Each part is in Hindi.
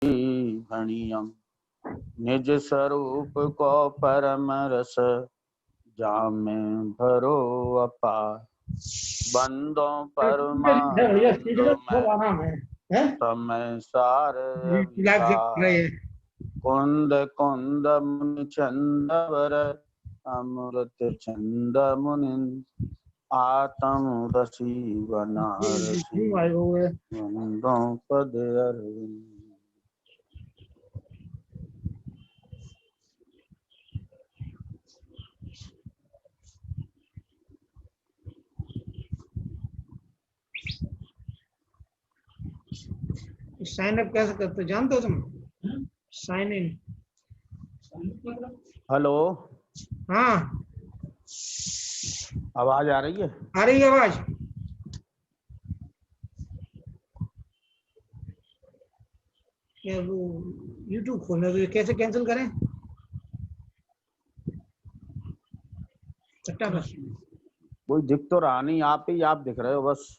भणियम निज स्वरूप को परम रस जामे भरो अपार बंदों परमानंद में समय सार कुंद कुंद मुनि चंदवर अमृत चंद मुनि आत्म रसी बनारसी बंदों पद अरविंद। साइन अप कैसे करते जानते हो तुम? Sign in. हेलो, हाँ आवाज आ रही है? आ रही है आवाज। क्या वो यूट्यूब खोलना तो कैसे कैंसिल करें? बस कोई दिख तो रहा नहीं, आप ही आप दिख रहे हो बस।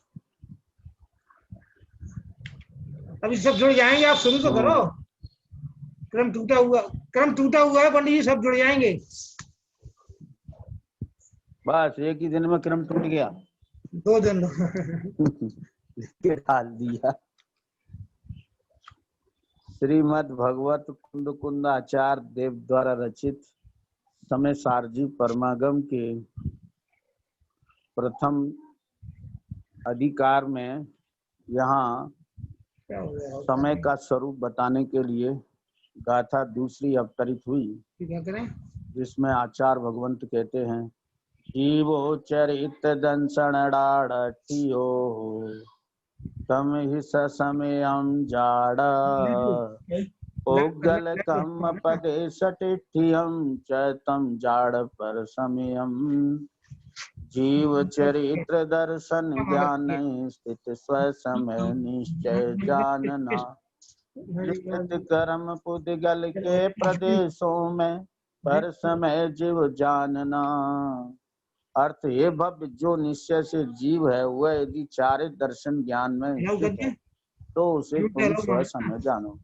अभी सब जुड़ जाएंगे, आप शुरू तो करो। क्रम टूटा हुआ है पंडित जी, सब जुड़ जाएंगे। बस एक ही दिन में क्रम टूट गया। 2 दिन लिख डाल दिया। श्रीमद् भगवत कुंद कुंद आचार्य देव द्वारा रचित समय सारजी परमागम के प्रथम अधिकार में यहाँ समय का स्वरूप बताने के लिए गाथा दूसरी अवतरित हुई, जिसमें आचार्य भगवंत कहते हैं, जीवो चरित दंसन डाढ़ियो तम ही समयम जाड़ उगल कम पदे सटिठियम चैतम जाड़ पर समयम जीव चरित्र दर्शन ज्ञान स्थित स्व समय निश्चय जानना स्थित कर्म पुद्गल के प्रदेशों में पर समय जीव जानना। अर्थ ये भव्य जो निश्चय से जीव है वह यदि चारित दर्शन ज्ञान में स्थित है तो उसे तुम स्व समय जानो,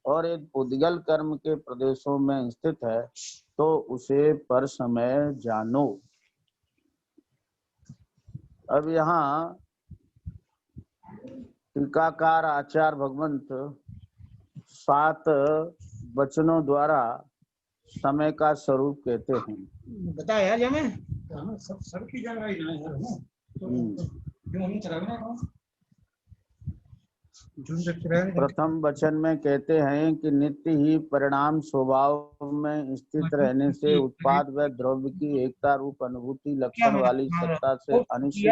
और एक पुद्गल कर्म के प्रदेशों में स्थित है तो उसे पर समय जानो। अब यहाँ टीकाकार आचार्य भगवंत 7 वचनों द्वारा समय का स्वरूप कहते हैं। बता यार हमें सब की जगह ही नहीं प्रथम वचन में कहते हैं कि नित्य ही परिणाम स्वभाव में स्थित रहने से उत्पाद व द्रव्य की एकता रूप अनुभूति लक्षण वाली सत्ता से अनिश्चित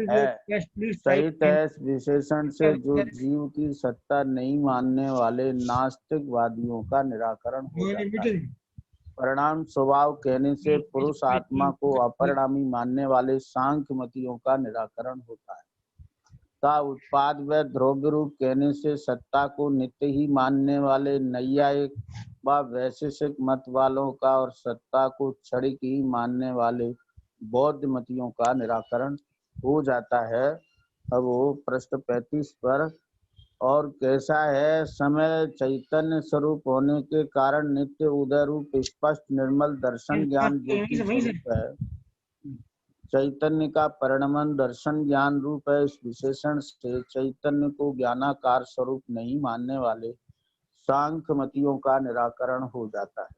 है सहित है विशेषण से जो जीव की सत्ता नहीं मानने वाले नास्तिकवादियों का निराकरण हो जाता है। परिणाम स्वभाव कहने से पुरुष आत्मा को अपरिणामी मानने वाले सांख्य मतियों का निराकरण होता है। का उत्पाद व द्रव्य रूप कहने से सत्ता को नित्य ही मानने वाले नैयायिक व वैशेषिक मत वालों का और सत्ता को क्षणिक ही मानने वाले बौद्ध मतियों का निराकरण हो जाता है। अब वो प्रश्न 35 पर, और कैसा है समय चैतन्य स्वरूप होने के कारण नित्य उदय रूप स्पष्ट निर्मल दर्शन ज्ञान ज्योति स्वरूप है। चैतन्य का परिणमन दर्शन ज्ञान रूप है। इस विशेषण से चैतन्य को ज्ञानाकार स्वरूप नहीं मानने वाले सांख्य मतियों का निराकरण हो जाता है।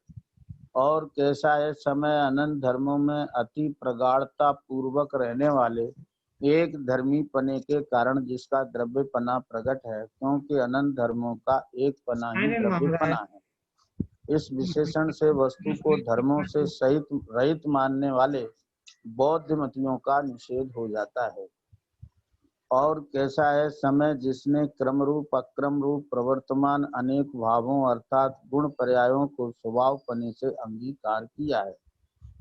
और कैसा है समय अनंत धर्मों में अति प्रगाढ़ता पूर्वक रहने वाले एक धर्मी पने के कारण जिसका द्रव्य पना प्रकट है, क्योंकि अनंत धर्मों का एक पना ही द्रव्य पना है। इस विशेषण से वस्तु को धर्मों से सहित रहित मानने वाले बौद्ध मतियों का निषेध हो जाता है। और कैसा है समय जिसने क्रम रूप अक्रम रूप प्रवर्तमान अनेक भावों अर्थात गुण पर्यायों को स्वभावपने से अंगीकार किया है।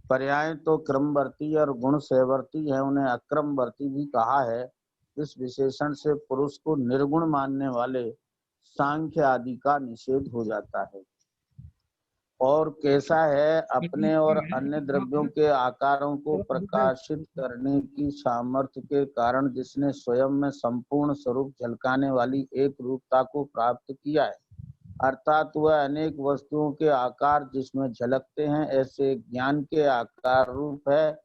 पर्याय तो क्रमवर्ती और गुण सेवर्ती है, उन्हें अक्रमवर्ती भी कहा है। इस विशेषण से पुरुष को निर्गुण मानने वाले सांख्य आदि का निषेध हो जाता है। और कैसा है अपने और अन्य द्रव्यों के आकारों को प्रकाशित करने की सामर्थ्य के कारण जिसने स्वयं में संपूर्ण स्वरूप झलकाने वाली एक रूपता को प्राप्त किया है, अर्थात वह अनेक वस्तुओं के आकार जिसमें झलकते हैं, ऐसे ज्ञान के आकार रूप है।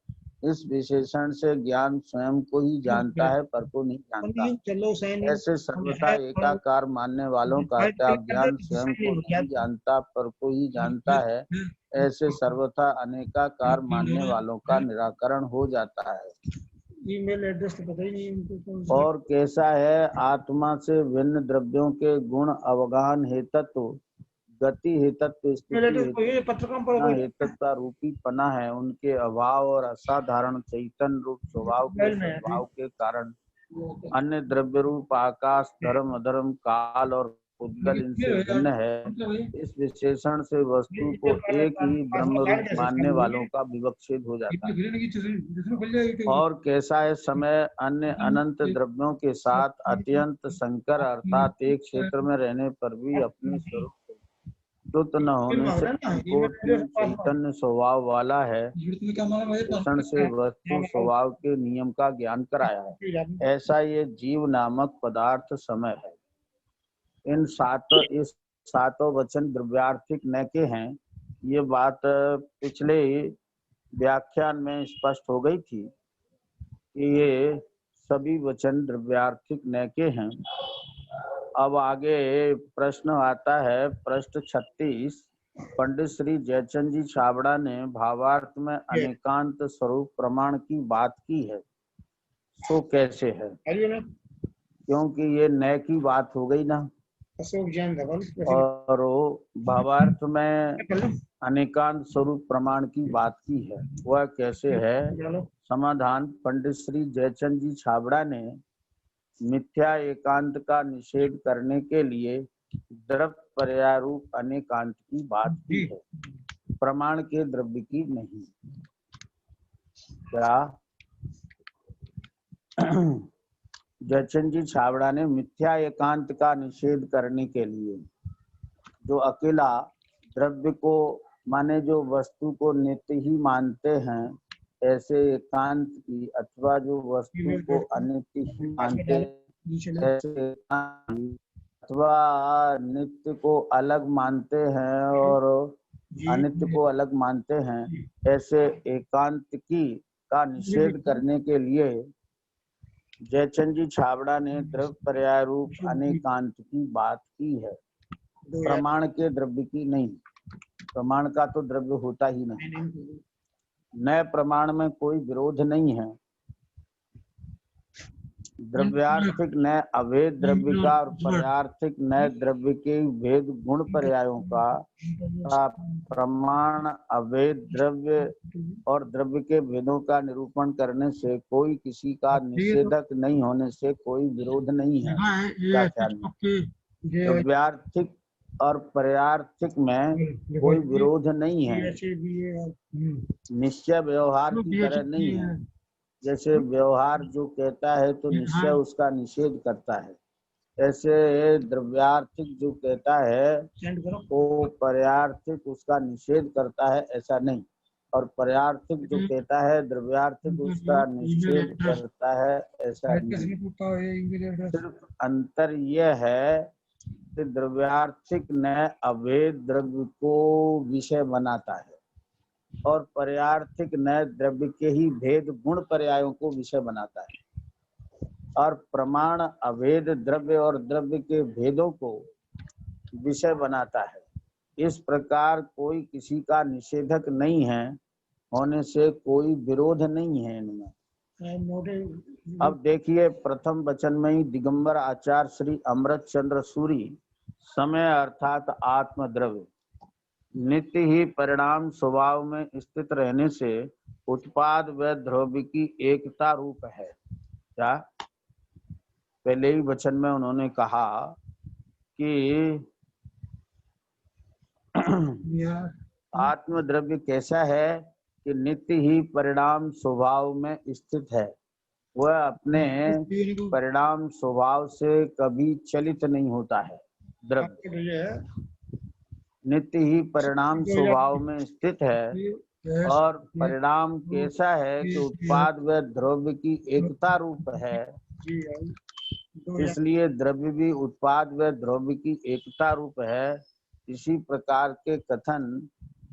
इस विशेषण से ज्ञान स्वयं को ही जानता है, पर को नहीं जानता। चलो सैनिक ऐसे सर्वथा एकाकार मानने वालों का क्या ज्ञान स्वयं को नहीं जानता, पर को ही जानता है, ऐसे सर्वथा अनेकाकार मानने वालों का निराकरण हो जाता है। ईमेल एड्रेस तो पता ही नहीं उनको। और कैसा है, आत्मा से भिन्न द्रव्यों के गुण अवगाहन हेतु, गति हेतु, स्थिति हेतुता रूपी पना है। उनके अभाव और असाधारण चैतन्य रूप स्वभाव के सद्भाव के कारण अन्य द्रव्य रूप आकाश, धर्म, अधर्म, काल और उद्गल इनसे भिन्न है। इस विशेषण से वस्तु को एक ही ब्रह्म रूप मानने वालों का विवक्षित हो जाता है। और कैसा है, समय अन्य अनंत द्रव्यों के साथ अत्यंत संकर अर्थात एक क्षेत्र में रहने पर भी अपने स्वरूप शुद्ध न होने से चैतन्य स्वभाव वाला है। विशेषण से वस्तु स्वभाव के नियम का ज्ञान कराया है। ऐसा ये जीव नामक पदार्थ समय है। इस सातों वचन द्रव्यार्थिक न के हैं। ये बात पिछले व्याख्यान में स्पष्ट हो गई थी कि ये सभी वचन द्रव्यार्थिक न के हैं। अब आगे प्रश्न आता है, प्रश्न 36। पंडित श्री जयचंद जी छाबड़ा ने भावार्थ में अनेकांत स्वरूप प्रमाण की बात की है, तो कैसे है? क्योंकि ये नए की बात हो गई ना, और भावार्थ में अनेकांत स्वरूप प्रमाण की बात की है, वह कैसे है? समाधान, पंडित श्री जयचंद जी छाबड़ा ने मिथ्या एकांत का निषेध करने के लिए द्रव्य पर्यारूप अनेकांत की बात की है, प्रमाण के द्रव्य की नहीं। क्या जयचंद जी छाबड़ा ने मिथ्या एकांत का निषेध करने के लिए जो अकेला द्रव्य को माने जो वस्तु को नित्य ही मानते हैं, ऐसे एकांत की, अथवा जो वस्तु को अनित्य ही मानते हैं, ऐसे अथवा नित्य को अलग मानते हैं और अनित्य को अलग मानते हैं, ऐसे एकांत की का निषेध करने के लिए जयचंद जी छाबड़ा ने द्रव्य पर्याय रूप अनेकांत की बात की है, प्रमाण के द्रव्य की नहीं। प्रमाण का तो द्रव्य होता ही नहीं। नए प्रमाण में कोई विरोध नहीं है। द्रव्यार्थिक नए अभेद द्रव्य का और पर्यार्थिक नए द्रव्य के भेद गुण पर्यायों का प्रमाण अभेद द्रव्य और द्रव्य के भेदों का निरूपण करने से कोई किसी का निषेधक नहीं होने से कोई विरोध नहीं है। द्रव्यार्थिक और पर्यार्थिक में कोई विरोध नहीं है। निश्चय व्यवहार की तरह नहीं है। जैसे व्यवहार जो कहता है तो निश्चय उसका निषेध करता है, ऐसे द्रव्यार्थिक जो कहता है वो पर्यार्थिक उसका निषेध करता है, ऐसा नहीं। और पर्यार्थिक जो कहता है द्रव्यार्थिक उसका निषेध करता है, ऐसा नहीं। सिर्फ अंतर यह है कि द्रव्यार्थिक न अभेद द्रव्य को विषय बनाता है और पर्यार्थिक नए द्रव्य के ही भेद गुण पर्यायों को विषय बनाता है, और प्रमाण अभेद द्रव्य और द्रव्य के भेदों को विषय बनाता है। इस प्रकार कोई किसी का निषेधक नहीं है होने से कोई विरोध नहीं है इनमें। अब देखिए, प्रथम वचन में ही दिगंबर आचार्य श्री अमृत चंद्र सूरी समय अर्थात आत्मद्रव्य नित्य ही परिणाम स्वभाव में स्थित रहने से उत्पाद व द्रव्य की एकता रूप है। क्या पहले ही वचन में उन्होंने कहा कि आत्मद्रव्य कैसा है कि नित्य ही परिणाम स्वभाव में स्थित है, वह अपने परिणाम स्वभाव से कभी चलित नहीं होता है। द्रव्य नित्य ही परिणाम स्वभाव में स्थित है, और परिणाम कैसा है कि उत्पाद व द्रव्य की एकता रूप है। इसलिए द्रव्य भी उत्पाद व द्रव्य की एकता रूप है। इसी प्रकार के कथन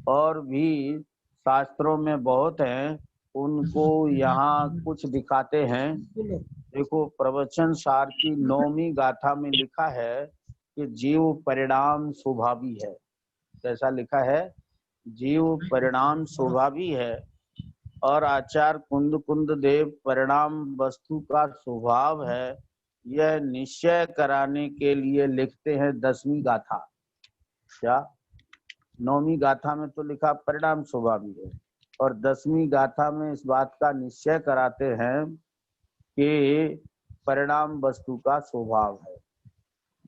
और भी शास्त्रों में बहुत हैं, उनको यहाँ कुछ दिखाते हैं। देखो, प्रवचन सार की 9वीं गाथा में लिखा है कि जीव परिणाम स्वभावी है। कैसा लिखा है? जीव परिणाम स्वभावी है। और आचार्य कुंद देव परिणाम वस्तु का स्वभाव है, यह निश्चय कराने के लिए लिखते हैं 10वीं गाथा। क्या 9वीं गाथा में तो लिखा परिणाम स्वभावी है, और 10वीं गाथा में इस बात का निश्चय कराते हैं कि परिणाम वस्तु का स्वभाव है।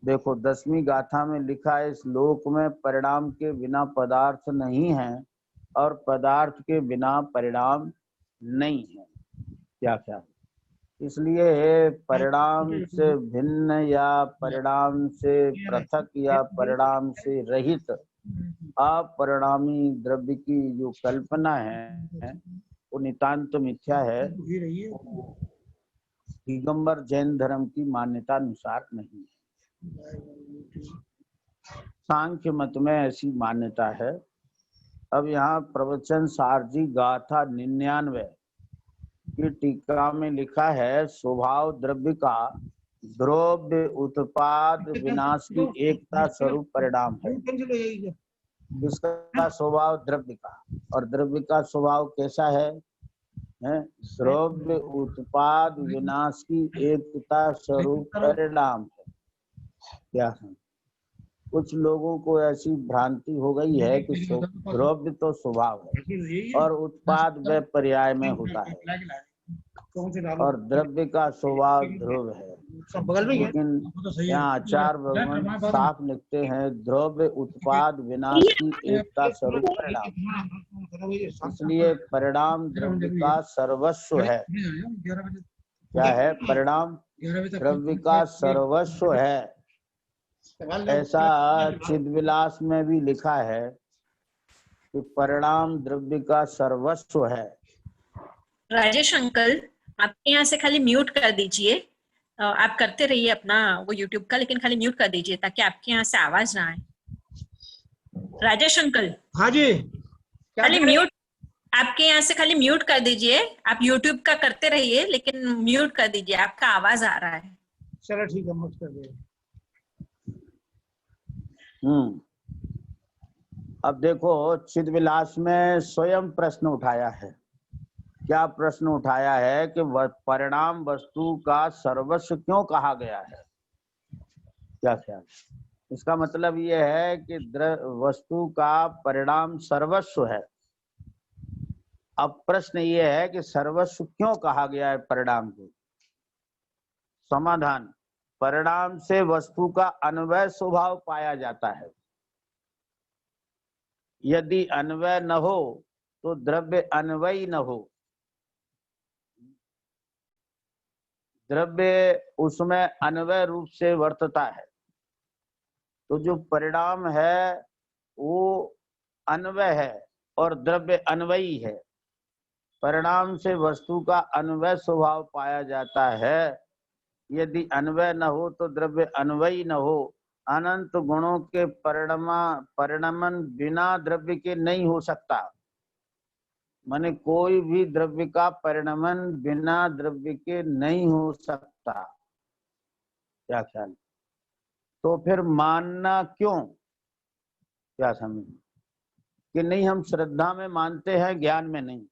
देखो, 10वीं गाथा में लिखा है, इस लोक में परिणाम के बिना पदार्थ नहीं है और पदार्थ के बिना परिणाम नहीं है। क्या क्या? इसलिए परिणाम से भिन्न या परिणाम से पृथक या परिणाम से रहित अपरिणामी द्रव्य की जो कल्पना है वो नितांत मिथ्या है। दिगंबर जैन धर्म की मान्यता अनुसार नहीं है। सांख्य मत में ऐसी मान्यता है। अब यहाँ प्रवचन सारजी गाथा 99 की टीका में लिखा है, स्वभाव द्रव्य का द्रव्य उत्पाद विनाश की एकता स्वरूप परिणाम है। इसका स्वभाव द्रव्य का, और द्रव्य का स्वभाव कैसा है? द्रव्य उत्पाद विनाश की एकता स्वरूप परिणाम है। क्या है? कुछ लोगों को ऐसी भ्रांति हो गई है कि द्रव्य तो स्वभाव है और उत्पाद व पर्याय में होता है, और द्रव्य का स्वभाव ध्रुव है। लेकिन यहाँ आचार्य भगवान साफ लिखते हैं, द्रव्य उत्पाद विनाश की एकता स्वरूप परिणाम। इसलिए परिणाम द्रव्य का सर्वस्व है। क्या है? परिणाम द्रव्य का सर्वस्व है। ऐसा चिदविलास में भी लिखा है कि परिणाम द्रव्य का सर्वस्व है। राजेश अंकल, आपके यहाँ से खाली म्यूट कर दीजिए। आप करते रहिए अपना वो यूट्यूब का, लेकिन खाली म्यूट कर दीजिए ताकि आपके यहाँ से आवाज ना आए। राजेश अंकल। हाँ जी। खाली म्यूट, आपके यहाँ से खाली म्यूट कर दीजिए। आप यूट्यूब का करते रहिए लेकिन म्यूट कर दीजिए, आपका आवाज आ रहा है। चलो ठीक है, म्यूट कर दीजिए। अब देखो, चिदविलास में स्वयं प्रश्न उठाया है। क्या प्रश्न उठाया है कि परिणाम वस्तु का सर्वस्व क्यों कहा गया है? क्या ख्याल? इसका मतलब यह है कि वस्तु का परिणाम सर्वस्व है। अब प्रश्न ये है कि सर्वस्व क्यों कहा गया है परिणाम को? समाधान, परिणाम से वस्तु का अन्वय स्वभाव पाया जाता है। यदि अन्वय न हो तो द्रव्य अन्वयी न हो। द्रव्य उसमें अन्वय रूप से वर्तता है, तो जो परिणाम है वो अन्वय है और द्रव्य अन्वयी है। परिणाम से वस्तु का अन्वय स्वभाव पाया जाता है। यदि अन्वय न हो तो द्रव्य अन्वयी न हो। अनंत गुणों के परिणमन बिना द्रव्य के नहीं हो सकता। माने कोई भी द्रव्य का परिणमन बिना द्रव्य के नहीं हो सकता। क्या ख्याल? तो फिर मानना क्यों? क्या समझ कि नहीं, हम श्रद्धा में मानते हैं, ज्ञान में नहीं।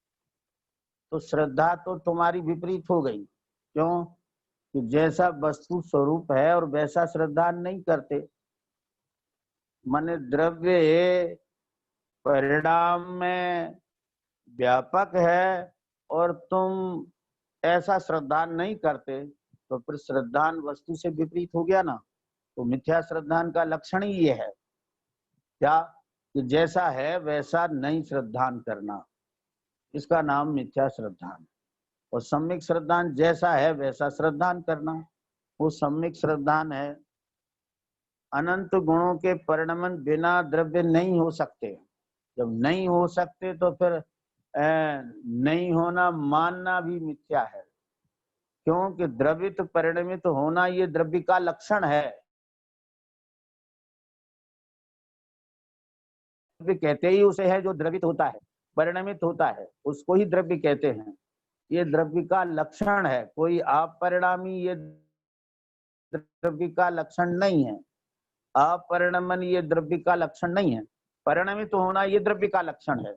तो श्रद्धा तो तुम्हारी विपरीत हो गई। क्यों? कि जैसा वस्तु स्वरूप है और वैसा श्रद्धा नहीं करते। माने द्रव्य परिणाम में व्यापक है और तुम ऐसा श्रद्धा नहीं करते, तो फिर श्रद्धान वस्तु से विपरीत हो गया ना। तो मिथ्या श्रद्धान का लक्षण ही ये है। क्या? कि जैसा है वैसा नहीं श्रद्धान करना, इसका नाम मिथ्या श्रद्धान। और सम्यक श्रद्धान जैसा है वैसा श्रद्धान करना, वो सम्यक श्रद्धान है। अनंत गुणों के परिणमन बिना द्रव्य नहीं हो सकते। जब नहीं हो सकते तो फिर नहीं होना मानना भी मिथ्या है। क्योंकि द्रवित परिणमित होना ये द्रव्य का लक्षण है। द्रव्य कहते ही उसे है जो द्रवित होता है, परिणमित होता है, उसको ही द्रव्य कहते हैं। ये द्रव्य का लक्षण है, कोई अपरिणामी ये द्रव्य का लक्षण नहीं है। अपरिणमन ये द्रव्य का लक्षण नहीं है, परिणमित होना ये द्रव्य का लक्षण है।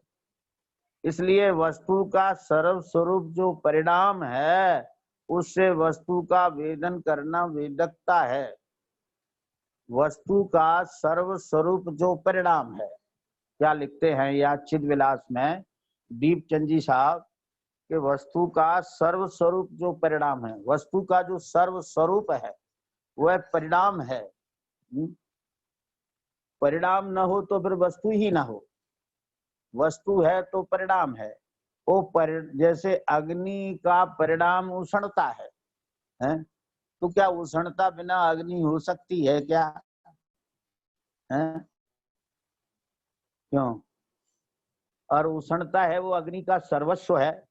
इसलिए वस्तु का सर्वस्वरूप जो परिणाम है, उससे वस्तु का वेदन करना वेदकता है। वस्तु का सर्वस्वरूप जो परिणाम है, क्या लिखते हैं या चिदविलास में दीपचंद जी साहब कि वस्तु का सर्वस्वरूप जो परिणाम है, वस्तु का जो सर्वस्वरूप है वह परिणाम है। परिणाम न हो तो फिर वस्तु ही ना हो, वस्तु है तो परिणाम है। जैसे अग्नि का परिणाम उष्णता है? तो क्या उष्णता बिना अग्नि हो सकती है क्या? है क्यों? और उष्णता है वो अग्नि का सर्वस्व है।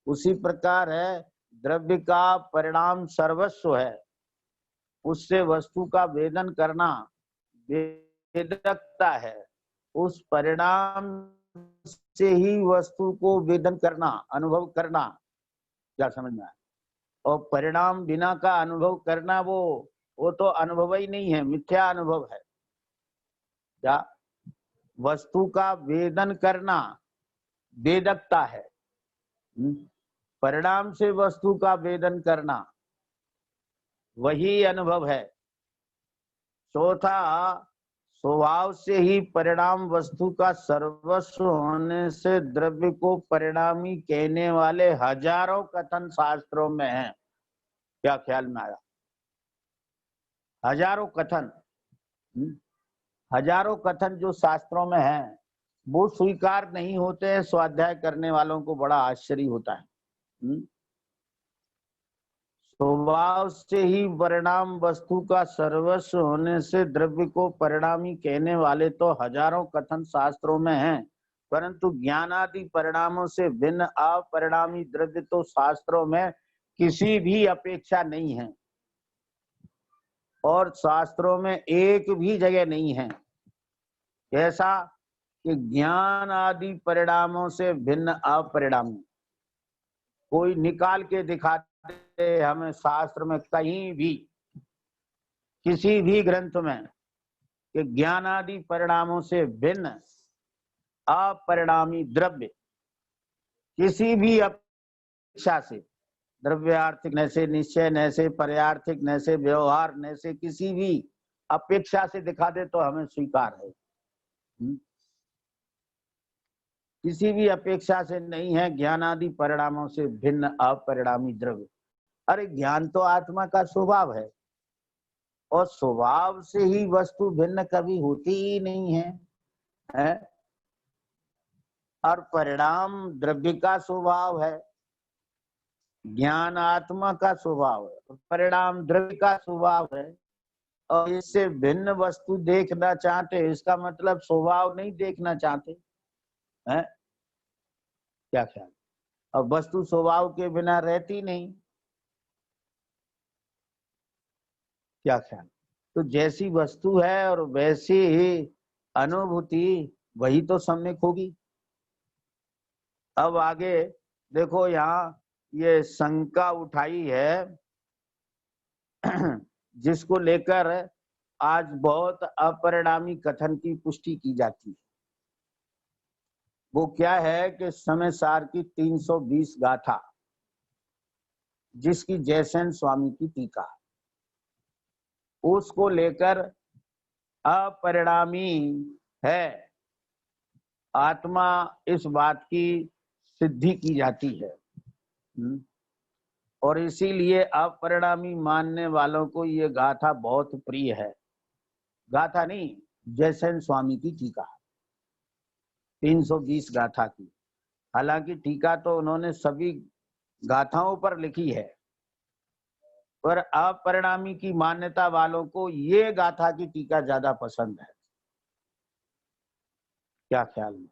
उसी प्रकार है द्रव्य का परिणाम सर्वस्व है, उससे वस्तु का वेदन करना वेदकता है। उस परिणाम से ही वस्तु को वेदन करना, अनुभव करना, क्या समझ में आया? और परिणाम बिना का अनुभव करना वो तो अनुभव ही नहीं है, मिथ्या अनुभव है। क्या? वस्तु का वेदन करना वेदकता है, परिणाम से वस्तु का वेदन करना वही अनुभव है। चौथा, स्वभाव से ही परिणाम वस्तु का सर्वस्व होने से द्रव्य को परिणामी कहने वाले हजारों कथन शास्त्रों में हैं। क्या ख्याल में आया? हजारों कथन, हजारों कथन जो शास्त्रों में हैं वो स्वीकार नहीं होते हैं। स्वाध्याय करने वालों को बड़ा आश्चर्य होता है। स्वभाव से ही परिणाम वस्तु का सर्वस्व होने से द्रव्य को परिणामी कहने वाले तो हजारों कथन शास्त्रों में हैं, परंतु ज्ञानादि परिणामों से भिन्न अपरिणामी द्रव्य तो शास्त्रों में किसी भी अपेक्षा नहीं है, और शास्त्रों में एक भी जगह नहीं है ऐसा कि ज्ञान आदि परिणामों से भिन्न अपरिणामी। कोई निकाल के दिखाते हमें शास्त्र में कहीं भी, किसी भी ग्रंथ में, कि ज्ञान आदि परिणामों से भिन्न अपरिणामी द्रव्य किसी भी अपेक्षा से, द्रव्यार्थिक न से, निश्चय न से, पर्यार्थिक न से, व्यवहार न से, किसी भी अपेक्षा से दिखा दे तो हमें स्वीकार है। किसी भी अपेक्षा से नहीं है ज्ञान आदि परिणामों से भिन्न अपरिणामी द्रव्य। अरे ज्ञान तो आत्मा का स्वभाव है, और स्वभाव से ही वस्तु भिन्न कभी होती ही नहीं है? और परिणाम द्रव्य का स्वभाव है, ज्ञान आत्मा का स्वभाव है, परिणाम द्रव्य का स्वभाव है, और इससे भिन्न वस्तु देखना चाहते, इसका मतलब स्वभाव नहीं देखना चाहते हैं। क्या ख्याल? और वस्तु स्वभाव के बिना रहती नहीं। क्या ख्याल? तो जैसी वस्तु है और वैसी ही अनुभूति वही तो सम्यक होगी। अब आगे देखो, यहाँ ये शंका उठाई है जिसको लेकर आज बहुत अपरिणामी कथन की पुष्टि की जाती है। वो क्या है कि समय सार की 320 गाथा, जिसकी जयसेन स्वामी की टीका, उसको लेकर अपरिणामी है आत्मा, इस बात की सिद्धि की जाती है। और इसीलिए अपरिणामी मानने वालों को ये गाथा बहुत प्रिय है। गाथा नहीं, जयसेन स्वामी की टीका 320 गाथा की। हालांकि टीका तो उन्होंने सभी गाथाओं पर लिखी है, पर अपरिणामी की मान्यता वालों को ये गाथा की टीका ज्यादा पसंद है। क्या ख्याल में?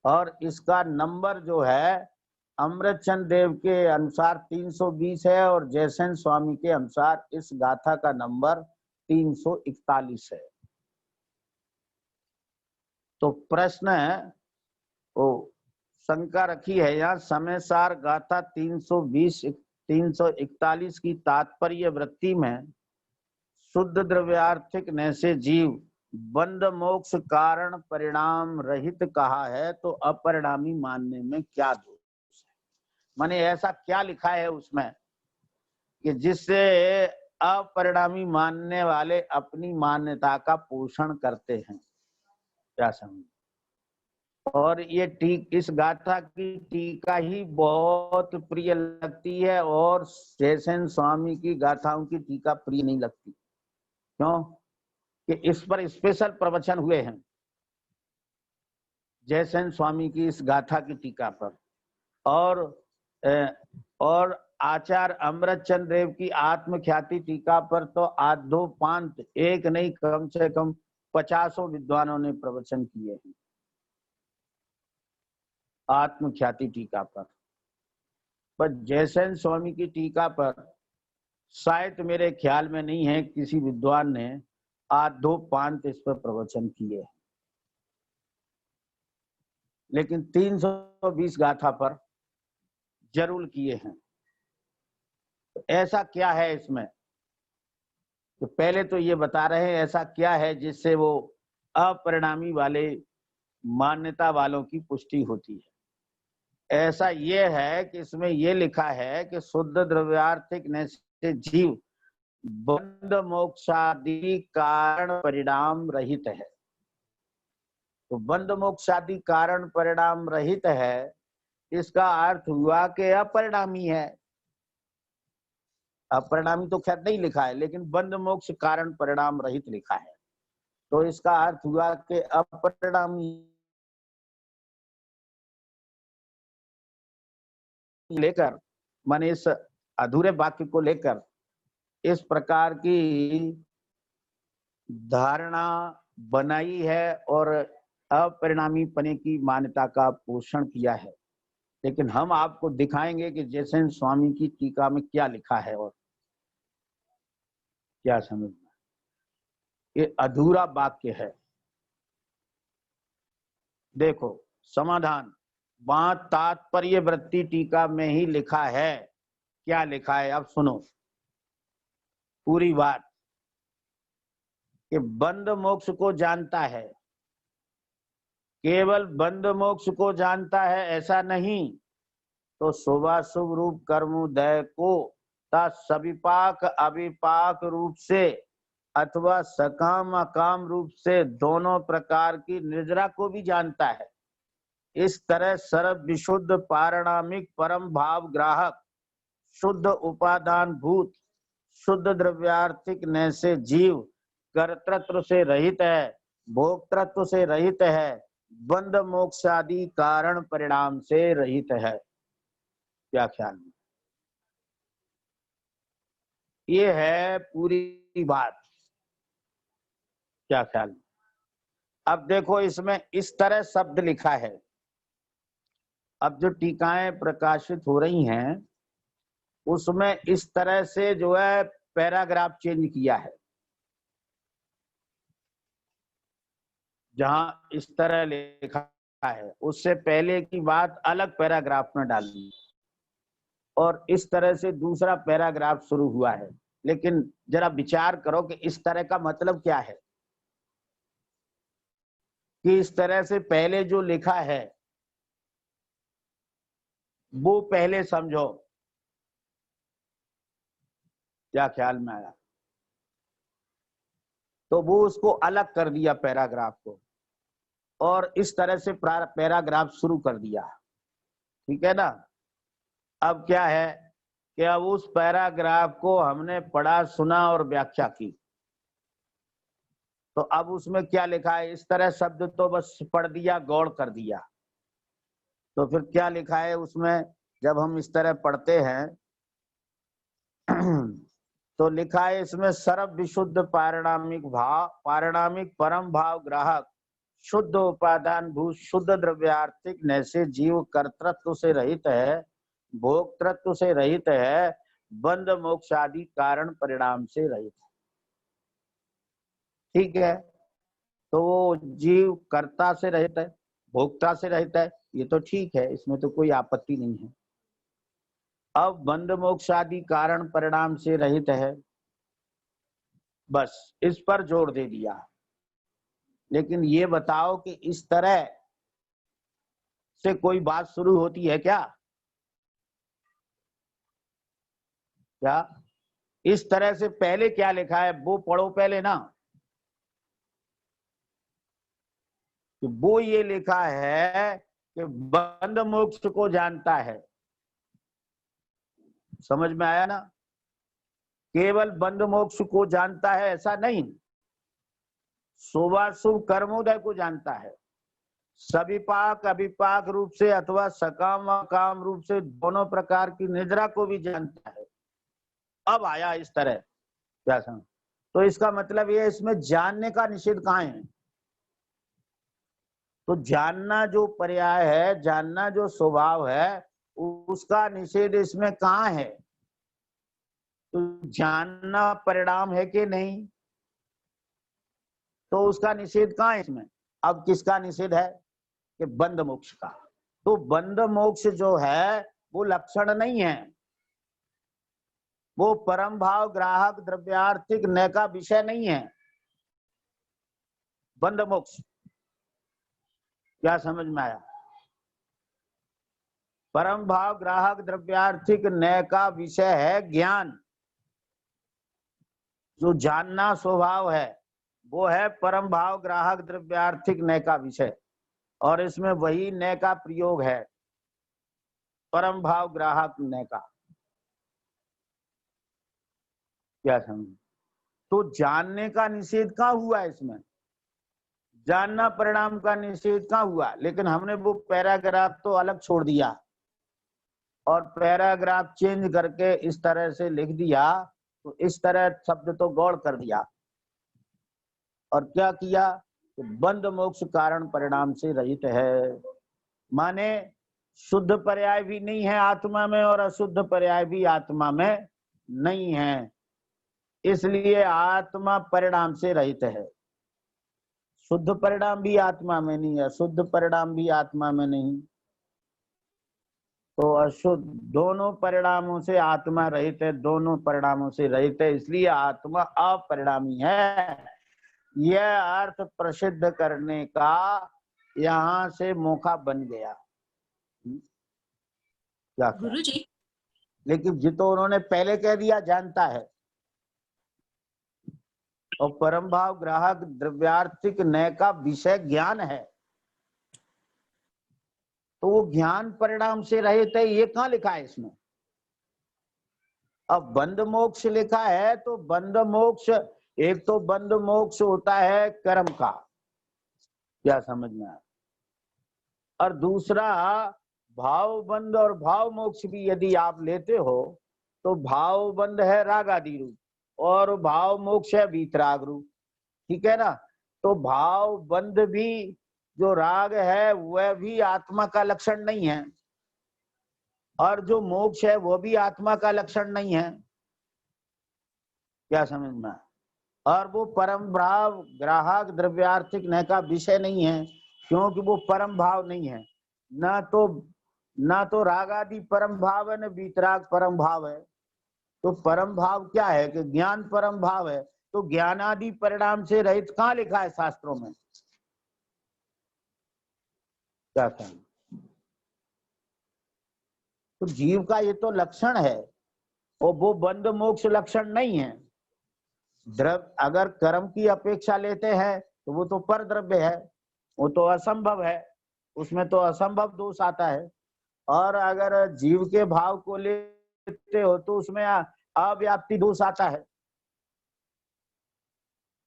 और इसका नंबर जो है अमृतचंद देव के अनुसार 320 है और जयसेन स्वामी के अनुसार इस गाथा का नंबर 341 है। तो प्रश्न है, वो शंका रखी है यहाँ, समय सार गाथा 341 की तात्पर्य वृत्ति में शुद्ध द्रव्यार्थिक नैसे जीव बंध मोक्ष कारण परिणाम रहित कहा है, तो अपरिणामी मानने में क्या दोष है? माने ऐसा क्या लिखा है उसमें कि जिससे अपरिणामी मानने वाले अपनी मान्यता का पोषण करते हैं? क्या समझ? और ये इस गाथा की टीका ही बहुत प्रिय लगती है और जयसेन स्वामी की गाथाओं की टीका प्रिय नहीं लगती। क्यों? कि इस पर स्पेशल प्रवचन हुए हैं जयसेन स्वामी की इस गाथा की टीका पर, और आचार्य अमृतचंद देव की आत्मख्याति टीका पर तो आधोपांत एक नहीं कम से कम 50 विद्वानों ने प्रवचन किए हैं आत्मख्याति टीका पर जयसेन स्वामी की टीका पर शायद मेरे ख्याल में नहीं है किसी विद्वान ने आधोपांत इस पर प्रवचन किए हैं, लेकिन 320 गाथा पर जरूर किए हैं। तो ऐसा क्या है इसमें? तो पहले तो ये बता रहे हैं ऐसा क्या है जिससे वो अपरिणामी वाले मान्यता वालों की पुष्टि होती है। ऐसा ये है कि इसमें ये लिखा है कि शुद्ध द्रव्यार्थिक नैसे जीव बंध मोक्षादि कारण परिणाम रहित है। तो बंध मोक्षादि कारण परिणाम रहित है, इसका अर्थ हुआ कि अपरिणामी है। अपरिणामी तो खैर नहीं लिखा है, लेकिन बंध मोक्ष कारण परिणाम रहित लिखा है, तो इसका अर्थ हुआ कि अपरिणामी लेकर, माने इस अधूरे वाक्य को लेकर इस प्रकार की धारणा बनाई है और अपरिणामी पने की मान्यता का पोषण किया है। लेकिन हम आपको दिखाएंगे कि जयसेन स्वामी की टीका में क्या लिखा है और क्या समझना। ये अधूरा वाक्य है। देखो समाधान, वहां तात्पर्य वृत्ति टीका में ही लिखा है। क्या लिखा है अब सुनो पूरी बात, कि बंध मोक्ष को जानता है, केवल बंध मोक्ष को जानता है ऐसा नहीं, तो शुभाशुभ रूप कर्मोदय को सविपाक अविपाक रूप से अथवा सकाम अकाम रूप से दोनों प्रकार की निर्जरा को भी जानता है। इस तरह सर्व विशुद्ध पारणामिक परम भाव ग्राहक शुद्ध उपादान भूत शुद्ध द्रव्यार्थिक नैसे जीव कर्तृत्व से रहित है, भोक्तृत्व से रहित है, बंध मोक्षादि कारण परिणाम से रहित है। क्या ख्याल में? ये है पूरी बात। क्या ख्याल में? अब देखो इसमें इस तरह शब्द लिखा है। अब जो टीकाएं प्रकाशित हो रही हैं उसमें इस तरह से जो है पैराग्राफ चेंज किया है। जहां इस तरह लिखा है उससे पहले की बात अलग पैराग्राफ में डाल दी और इस तरह से दूसरा पैराग्राफ शुरू हुआ है। लेकिन जरा विचार करो कि इस तरह का मतलब क्या है, कि इस तरह से पहले जो लिखा है वो पहले समझो। क्या ख्याल में आया? तो वो उसको अलग कर दिया पैराग्राफ को और इस तरह से पैराग्राफ शुरू कर दिया। ठीक है ना? अब क्या है कि अब उस पैराग्राफ को हमने पढ़ा सुना और व्याख्या की, तो अब उसमें क्या लिखा है? इस तरह शब्द तो बस पढ़ दिया, गौर कर दिया। तो फिर क्या लिखा है उसमें? जब हम इस तरह पढ़ते हैं तो लिखा है इसमें सर्व विशुद्ध पारणामिक भाव, पारणामिक परम भाव ग्राहक शुद्ध उपादान भूत शुद्ध द्रव्यार्थिक नैसे जीव कर्तृत्व से रहित है, भोक्तृत्व से रहित है, बंध मोक्ष आदि कारण परिणाम से रहित है। ठीक है, तो वो जीव कर्ता से रहित है, भोक्ता से रहित है, ये तो ठीक है, इसमें तो कोई आपत्ति नहीं है। अब बंध मोक्ष आदि कारण परिणाम से रहित है, बस इस पर जोर दे दिया। लेकिन ये बताओ कि इस तरह से कोई बात शुरू होती है क्या? क्या इस तरह से पहले क्या लिखा है वो पढ़ो पहले ना। कि वो ये लिखा है कि बंध मोक्ष को जानता है। समझ में आया ना? केवल बंध मोक्ष को जानता है ऐसा नहीं, शुभाशुभ कर्मोदय को जानता है, सविपाक अविपाक रूप से अथवा सकाम व काम रूप से दोनों प्रकार की निद्रा को भी जानता है। अब आया इस तरह क्या समझ? तो इसका मतलब ये इसमें जानने का निषेध कहाँ है? तो जानना जो पर्याय है, जानना जो स्वभाव है, उसका निषेध इसमें कहाँ है? तो जानना परिणाम है कि नहीं? तो उसका निषेध कहाँ है इसमें? अब किसका निषेध है? कि बंध मोक्ष का। तो बंध मोक्ष जो है वो लक्षण नहीं है, वो परम भाव ग्राहक द्रव्यार्थिक नय का विषय नहीं है बंध मोक्ष। क्या समझ में आया? परम भाव ग्राहक द्रव्यार्थिक नय का विषय है ज्ञान। जो जानना स्वभाव है वो है परम भाव ग्राहक द्रव्यार्थिक नय का विषय, और इसमें वही नय का प्रयोग है, परम भाव ग्राहक नय का। क्या समझ? तो जानने का निषेध कहाँ हुआ इसमें? जानना परिणाम का निषेध कहाँ हुआ? लेकिन हमने वो पैराग्राफ तो अलग छोड़ दिया और पैराग्राफ चेंज करके इस तरह से लिख दिया। तो इस तरह शब्द तो गौड़ कर दिया और क्या किया? बंध मोक्ष कारण परिणाम से रहित है, माने शुद्ध पर्याय भी नहीं है आत्मा में और अशुद्ध पर्याय भी आत्मा में नहीं है, इसलिए आत्मा परिणाम से रहित है। शुद्ध परिणाम भी आत्मा में नहीं है, शुद्ध परिणाम भी आत्मा में नहीं, तो अशुद्ध दोनों परिणामों से आत्मा रहित है, दोनों परिणामों से रहित है, इसलिए आत्मा अपरिणामी है। यह अर्थ प्रसिद्ध करने का यहाँ से मौका बन गया। क्या गुरु जी? लेकिन जितो उन्होंने पहले कह दिया जानता है, और परम भाव ग्राहक द्रव्यार्थिक नय का विषय ज्ञान है, तो वो ज्ञान परिणाम से रहित है, ये कहाँ लिखा है इसमें? अब बंध मोक्ष लिखा है तो बंध मोक्ष, एक तो बंध मोक्ष होता है कर्म का, क्या समझ में आया? और दूसरा भाव बंध और भाव मोक्ष भी यदि आप लेते हो तो भाव बंध है राग आदि रूप और भाव मोक्ष है वीतराग रूप, ठीक है ना? तो भाव बंध भी जो राग है वह भी आत्मा का लक्षण नहीं है, और जो मोक्ष है वो भी आत्मा का लक्षण नहीं है। क्या समझ में? और वो परम भाव ग्राहक द्रव्यार्थिक नय का विषय नहीं है, क्योंकि वो परम भाव नहीं है। ना तो राग आदि परम भाव है, न वीतराग परम भाव है। तो परम भाव क्या है? कि ज्ञान परम भाव है। तो ज्ञान आदि परिणाम से रहित कहाँ लिखा है शास्त्रों में? क्या कहना? तो जीव का ये तो लक्षण है, और वो बंध मोक्ष लक्षण नहीं है। द्रव्य अगर कर्म की अपेक्षा लेते हैं तो वो तो पर द्रव्य है, वो तो असंभव है, उसमें तो असंभव दोष आता है। और अगर जीव के भाव को लेते हो तो उसमें अव्याप्ति दोष आता है।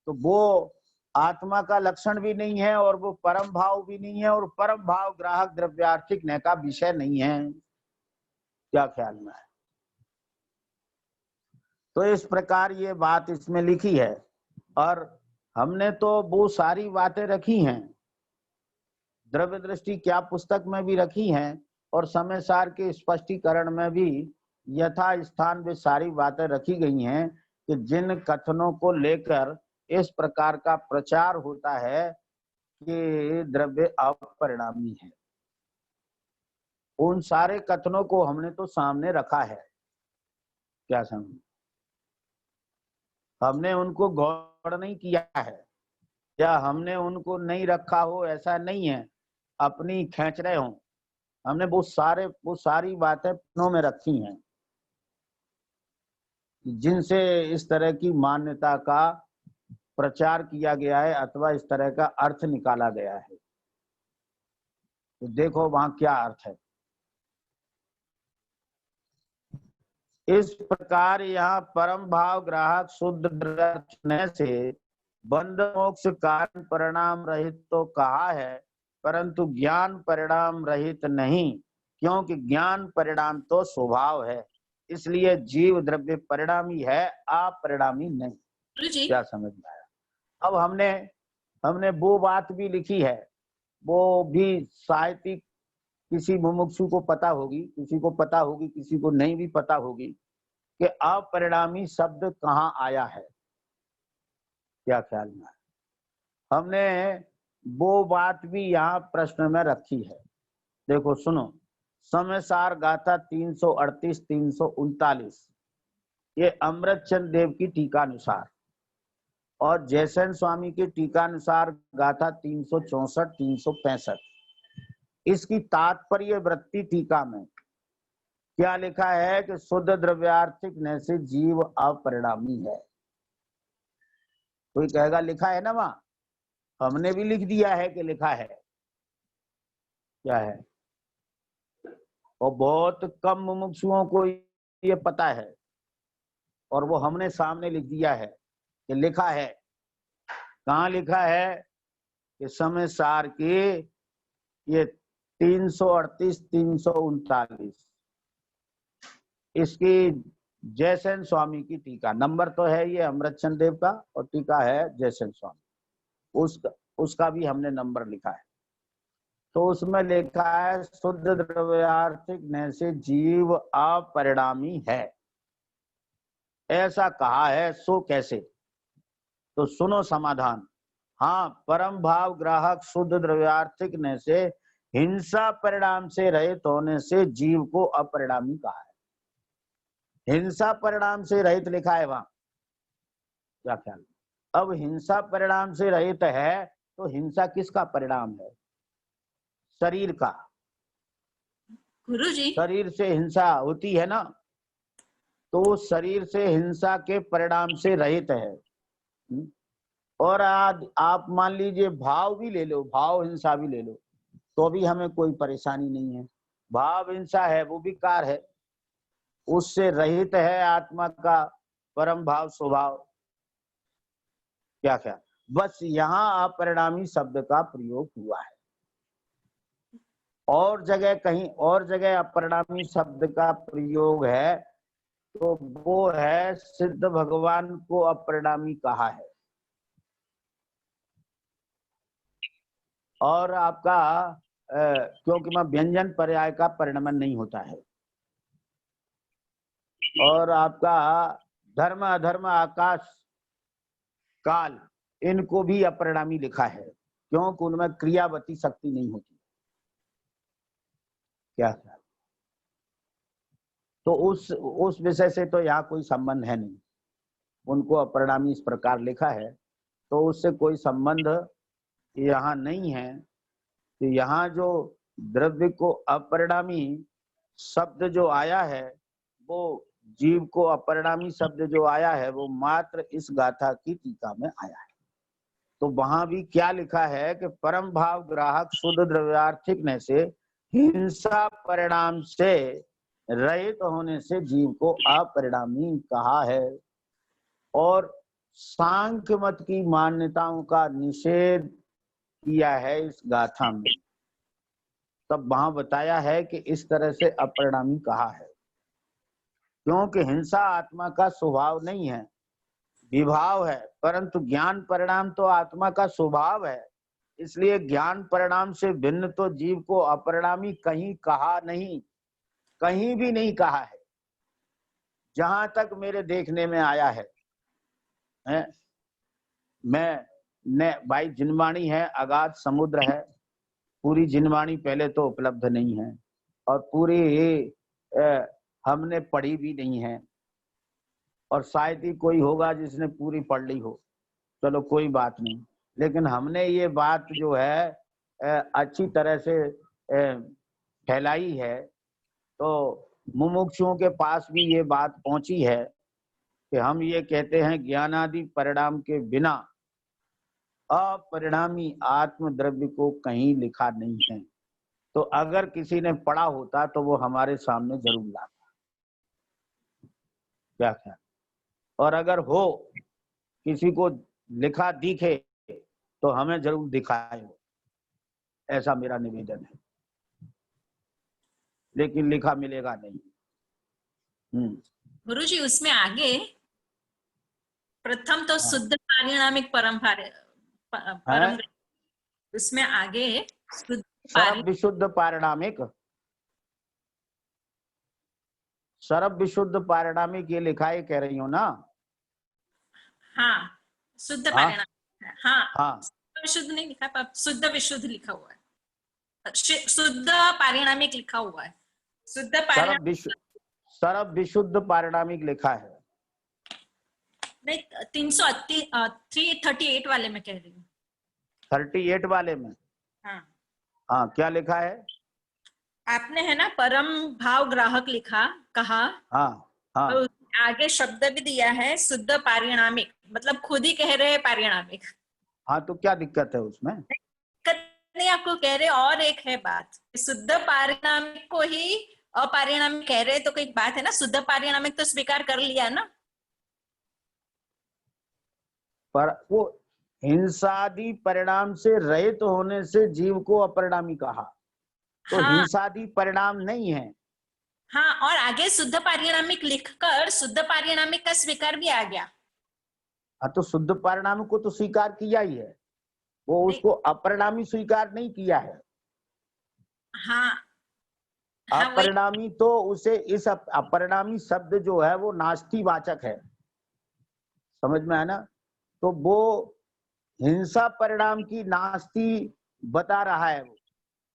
तो वो आत्मा का लक्षण भी नहीं है और वो परम भाव भी नहीं है, और परम भाव ग्राहक द्रव्यार्थिक नय का विषय नहीं है। क्या ख्याल में है? तो इस प्रकार ये बात इसमें लिखी है, और हमने तो वो सारी बातें रखी हैं द्रव्य दृष्टि क्या पुस्तक में भी रखी हैं और समय सार के स्पष्टीकरण में भी यथा स्थान वे सारी बातें रखी गई हैं कि जिन कथनों को लेकर इस प्रकार का प्रचार होता है कि द्रव्य अपरिणामी है, उन सारे कथनों को हमने तो सामने रखा है। क्या समझ, हमने उनको गौर नहीं किया है या हमने उनको नहीं रखा हो, ऐसा नहीं है, अपनी खींच रहे हो। हमने वो सारी बातें पन्नों में रखी हैं जिनसे इस तरह की मान्यता का प्रचार किया गया है अथवा इस तरह का अर्थ निकाला गया है। तो देखो वहां क्या अर्थ है। इस प्रकार यहाँ परम भाव ग्राहक शुद्ध रचने से बंध मोक्ष कारण परिणाम रहित तो कहा है, परंतु ज्ञान परिणाम रहित नहीं, क्योंकि ज्ञान परिणाम तो स्वभाव है, इसलिए जीव द्रव्य परिणामी है, अपरिणामी नहीं। क्या समझ में आया? अब हमने वो बात भी लिखी है, वो भी साहित्यिक किसी मुमुक्षु को पता होगी, किसी को पता होगी, किसी को नहीं भी पता होगी कि अपरिणामी शब्द कहाँ आया है। क्या ख्याल में? हमने वो बात भी यहाँ प्रश्न में रखी है। देखो सुनो, समय सार गाथा 338-339 ये अमृतचंद देव की टीका अनुसार और जयसेन स्वामी की टीका अनुसार गाथा 364-365 इसकी तात्पर्य वृत्ति टीका में क्या लिखा है कि शुद्ध द्रव्यार्थिक न से जीव अपरिणामी है। कोई कहेगा लिखा है ना, वहां हमने भी लिख दिया है कि लिखा है। क्या है? और बहुत कम मुमुक्षुओं को ये पता है और वो हमने सामने लिख दिया है कि लिखा है। कहाँ लिखा है? कि समय सार के ये 338-339 इसकी जयसेन स्वामी की टीका, नंबर तो है ये अमृतचंद देव का और टीका है जयसेन स्वामी, उसका भी हमने नंबर लिखा है। तो उसमें लिखा है शुद्ध द्रव्यार्थिक न से जीव अपरिणामी है, ऐसा कहा है, सो कैसे? तो सुनो समाधान। हाँ, परम भाव ग्राहक शुद्ध द्रव्यार्थिक न से हिंसा परिणाम से रहित होने से जीव को अपरिणामी कहा है। हिंसा परिणाम से रहित लिखा है वहां। क्या ख्याल? अब हिंसा परिणाम से रहित है तो हिंसा किसका परिणाम है? शरीर का। गुरुजी, शरीर से हिंसा होती है ना, तो शरीर से हिंसा के परिणाम से रहित है। और आज आप मान लीजिए भाव भी ले लो, भाव हिंसा भी ले लो, तो भी हमें कोई परेशानी नहीं है। भाव हिंसा है वो भी कार है, उससे रहित है आत्मा का परम भाव स्वभाव। क्या क्या? बस यहाँ अपरिणामी शब्द का प्रयोग हुआ है। और जगह कहीं और जगह अपरिणामी शब्द का प्रयोग है तो वो है सिद्ध भगवान को अपरिणामी कहा है। और आपका क्योंकि मैं व्यंजन पर्याय का परिणमन नहीं होता है, और आपका धर्म अधर्म आकाश काल इनको भी अपरिणामी लिखा है, क्योंकि उनमें क्रियावती शक्ति नहीं होती। क्या? तो उस विषय से तो यहाँ कोई संबंध है नहीं, उनको अपरिणामी इस प्रकार लिखा है तो उससे कोई संबंध यहाँ नहीं है। तो यहाँ जो द्रव्य को अपरिणामी शब्द जो आया है, वो जीव को अपरिणामी शब्द जो आया है वो मात्र इस गाथा की टीका में आया है। तो वहां भी क्या लिखा है कि परम भाव ग्राहक शुद्ध द्रव्यार्थिक ने से हिंसा परिणाम से रहित होने से जीव को अपरिणामी कहा है। और सांख्य मत की मान्यताओं का निषेध किया है इस गाथा में, तब वहां बताया है कि इस तरह से अपरिणामी कहा है, क्योंकि हिंसा आत्मा का स्वभाव नहीं है, विभाव है, परंतु ज्ञान परिणाम तो आत्मा का स्वभाव है। इसलिए ज्ञान परिणाम से भिन्न तो जीव को अपरिणामी कहीं कहा नहीं, कहीं भी नहीं कहा है, जहां तक मेरे देखने में आया है। भाई जिनवाणी है, अगाध समुद्र है, पूरी जिनवाणी पहले तो उपलब्ध नहीं है और पूरी हमने पढ़ी भी नहीं है, और शायद ही कोई होगा जिसने पूरी पढ़ ली हो, चलो कोई बात नहीं। लेकिन हमने ये बात जो है अच्छी तरह से फैलाई है, तो मुमुक्षुओं के पास भी ये बात पहुंची है कि हम ये कहते हैं ज्ञानादि परिणाम के बिना अपरिणामी आत्म द्रव्य को कहीं लिखा नहीं है। तो अगर किसी ने पढ़ा होता तो वो हमारे सामने जरूर लाता, क्या ख्याल? और अगर हो किसी को लिखा दिखे तो हमें जरूर दिखाए, ऐसा मेरा निवेदन है, लेकिन लिखा मिलेगा नहीं। गुरुजी उसमें आगे प्रथम तो शुद्ध पारिणामिक परम उसमें आगे सर्व विशुद्ध पारिणामिक, सर्व विशुद्ध पारिणामिक ये लिखा है, कह रही हो ना? हाँ, शुद्ध पारिणामिक। हाँ, हाँ, विशुद्ध नहीं लिखा, पर शुद्ध विशुद्ध लिखा हुआ है, शुद्ध पारिणामिक लिखा हुआ है, शुद्ध सर्व विशुद्ध पारिणामिक लिखा है। नहीं, 338 वाले में कह रही हूँ। 38 वाले में? हाँ हाँ, क्या लिखा है आपने? है ना, परम भाव ग्राहक लिखा, कहा। हाँ हाँ, और आगे शब्द भी दिया है शुद्ध पारिणामिक, मतलब खुद ही कह रहे हैं पारिणामिक। हाँ, तो क्या दिक्कत है उसमें? दिक्कत नहीं, आपको कह रहे। और एक है बात, शुद्ध पारिणामिक को ही अपारिणामिक कह रहे, तो कोई बात है ना, शुद्ध पारिणामिक तो स्वीकार कर लिया ना। पर वो हिंसादि परिणाम से रहित होने से जीव को अपरिणामी कहा, तो हाँ, हिंसादि परिणाम नहीं है। हाँ, और आगे शुद्ध पारिणामिक लिखकर शुद्ध पारिणामिक का स्वीकार भी आ गया। हाँ, तो शुद्ध परिणाम को तो स्वीकार किया ही है, वो उसको अपरिणामी स्वीकार नहीं किया है। हाँ, अपरिणामी तो उसे, इस अपरिणामी शब्द जो है वो नास्तिवाचक है, समझ में आया ना? तो वो हिंसा परिणाम की नास्ति बता रहा है।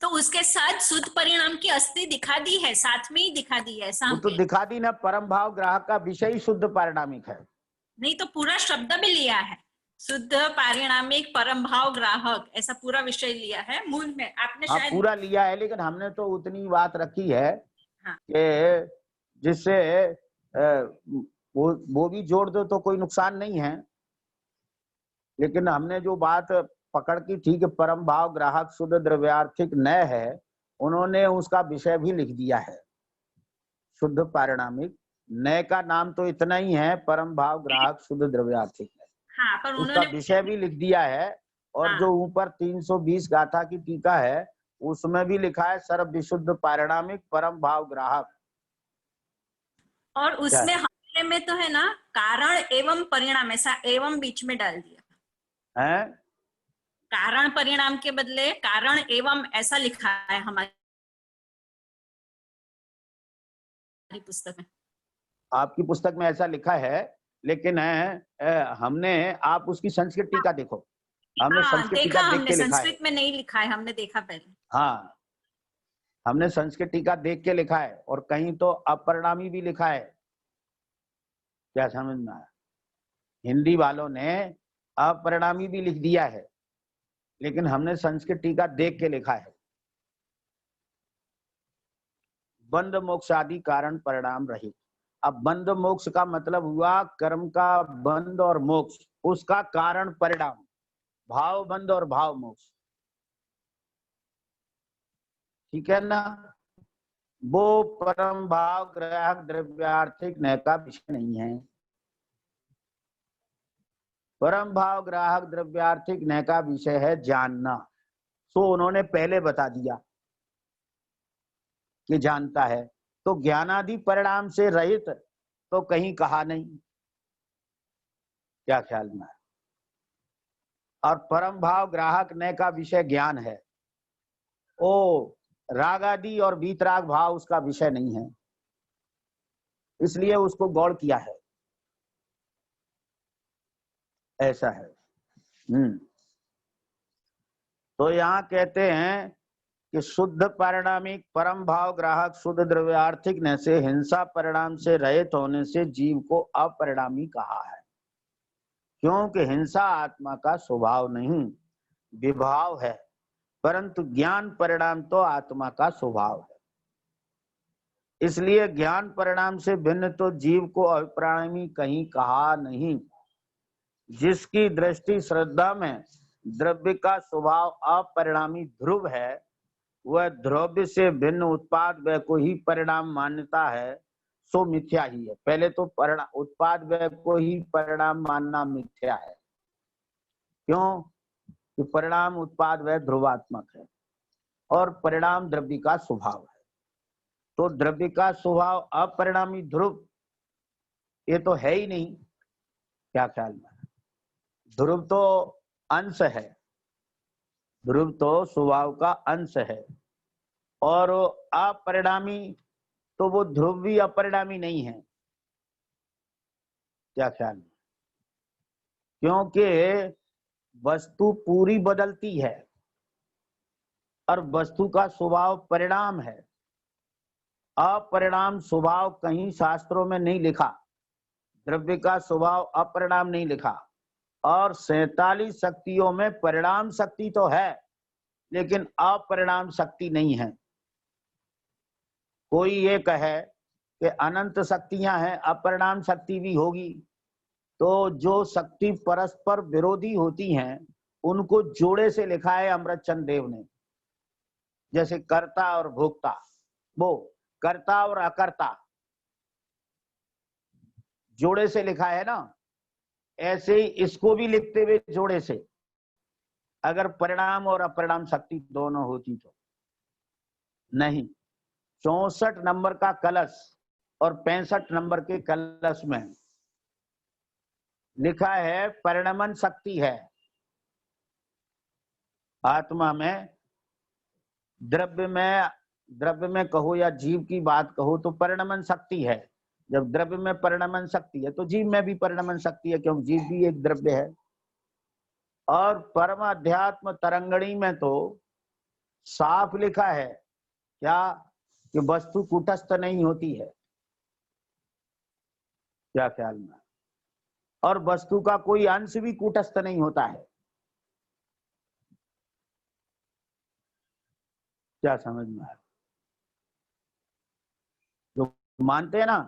तो उसके साथ शुद्ध परिणाम की अस्थि दिखा दी है, साथ में ही दिखा दी है, ऐसा वो तो दिखा दी ना, परम भाव ग्राहक का विषय शुद्ध पारिणामिक है। नहीं तो पूरा शब्द भी लिया है, शुद्ध पारिणामिक परम भाव ग्राहक, ऐसा पूरा विषय लिया है मूल में आपने। हाँ, शायद पूरा लिया है, लेकिन हमने तो उतनी बात रखी है हाँ, कि जिससे वो भी जोड़ दो तो कोई नुकसान नहीं है। लेकिन हमने जो बात पकड़ की थी कि परम भाव ग्राहक शुद्ध द्रव्यार्थिक न है, उन्होंने उसका विषय भी लिख दिया है, शुद्ध पारिणामिक। नए का नाम तो इतना ही है, परम भाव ग्राहक शुद्ध द्रव्यार्थिक है। हाँ, पर उसका उन्होंने विषय भी लिख दिया है। और हाँ, जो ऊपर 320 गाथा की टीका है उसमें भी लिखा है सर्व विशुद्ध पारिणामिक परम भाव ग्राहक। और उसमें हमले में तो है ना, कारण एवं परिणाम, ऐसा एवं बीच में डाल दिया है, कारण परिणाम के बदले कारण एवं ऐसा लिखा है हमारी पुस्तक में। आपकी पुस्तक में ऐसा लिखा है, लेकिन हमने, आप उसकी संस्कृत टीका देखो, हमने संस्कृत टीका देख के लिखा है। संस्कृत में नहीं लिखा है, हमने देखा पहले। हाँ, हमने संस्कृत टीका देख के लिखा है, और कहीं तो अपरिणामी भी लिखा है। क्या समझ में आया? हिंदी वालों ने अपरिणामी भी लिख दिया है, लेकिन हमने संस्कृत टीका देख के लिखा है। बंध मोक्ष आदि कारण परिणाम रहित। अब बंध मोक्ष का मतलब हुआ कर्म का बंध और मोक्ष, उसका कारण परिणाम, भाव बंध और भाव मोक्ष, ठीक है ना? वो परम भाव ग्राहक द्रव्यार्थिक नय का विषय नहीं है। परम भाव ग्राहक द्रव्यार्थिक नय का विषय है जानना। सो उन्होंने पहले बता दिया कि जानता है, तो ज्ञानादि परिणाम से रहित तो कहीं कहा नहीं। क्या ख्याल में? और परम भाव ग्राहक न का विषय ज्ञान है। ओ राग आदि और वीतराग भाव उसका विषय नहीं है, इसलिए उसको गौड़ किया है। ऐसा है। तो यहाँ कहते हैं कि शुद्ध परिणामिक परम भाव ग्राहक शुद्ध द्रव्यार्थिक न से हिंसा परिणाम से रहित होने से जीव को अपरिणामी कहा है, क्योंकि हिंसा आत्मा का स्वभाव नहीं विभाव है, परंतु ज्ञान परिणाम तो आत्मा का स्वभाव है। इसलिए ज्ञान परिणाम से भिन्न तो जीव को अपरिणामी कहीं कहा नहीं। जिसकी दृष्टि श्रद्धा में द्रव्य का स्वभाव अपरिणामी ध्रुव है, वह द्रव्य से भिन्न उत्पाद व्यय को ही परिणाम मान्यता है, सो मिथ्या ही है। पहले तो उत्पाद व्यय को ही परिणाम मानना मिथ्या है। क्यों? कि परिणाम उत्पाद व्यय ध्रुवात्मक है और परिणाम द्रव्य का स्वभाव है। तो द्रव्य का स्वभाव अपरिणामी ध्रुव ये तो है ही नहीं। क्या ख्याल में? ध्रुव तो अंश है, ध्रुव तो स्वभाव का अंश है, और अपरिणामी तो वो ध्रुव भी अपरिणामी नहीं है। क्या ख्याल में? क्योंकि वस्तु पूरी बदलती है और वस्तु का स्वभाव परिणाम है। अपरिणाम स्वभाव कहीं शास्त्रों में नहीं लिखा, द्रव्य का स्वभाव अपरिणाम नहीं लिखा। और 47 शक्तियों में परिणाम शक्ति तो है, लेकिन अपरिणाम शक्ति नहीं है। कोई ये कहे कि अनंत शक्तियां हैं, अपरिणाम शक्ति भी होगी, तो जो शक्ति परस्पर विरोधी होती हैं उनको जोड़े से लिखा है अमृतचंद देव ने। जैसे कर्ता और भोक्ता, वो कर्ता और अकर्ता जोड़े से लिखा है ना, ऐसे ही इसको भी लिखते हुए जोड़े से। अगर परिणाम और अपरिणाम शक्ति दोनों होती तो नहीं। 64 नंबर का कलश और 65 नंबर के कलश में लिखा है परिणमन शक्ति है। आत्मा में द्रव्य में कहो या जीव की बात कहो तो परिणमन शक्ति है। जब द्रव्य में परिणमन शक्ति है तो जीव में भी परिणमन शक्ति है, क्योंकि जीव भी एक द्रव्य है। और परम अध्यात्म तरंगणी में तो साफ लिखा है क्या कि वस्तु कूटस्थ नहीं होती है। क्या ख्याल में? और वस्तु का कोई अंश भी कूटस्थ नहीं होता है। क्या समझ में आया? जो मानते हैं ना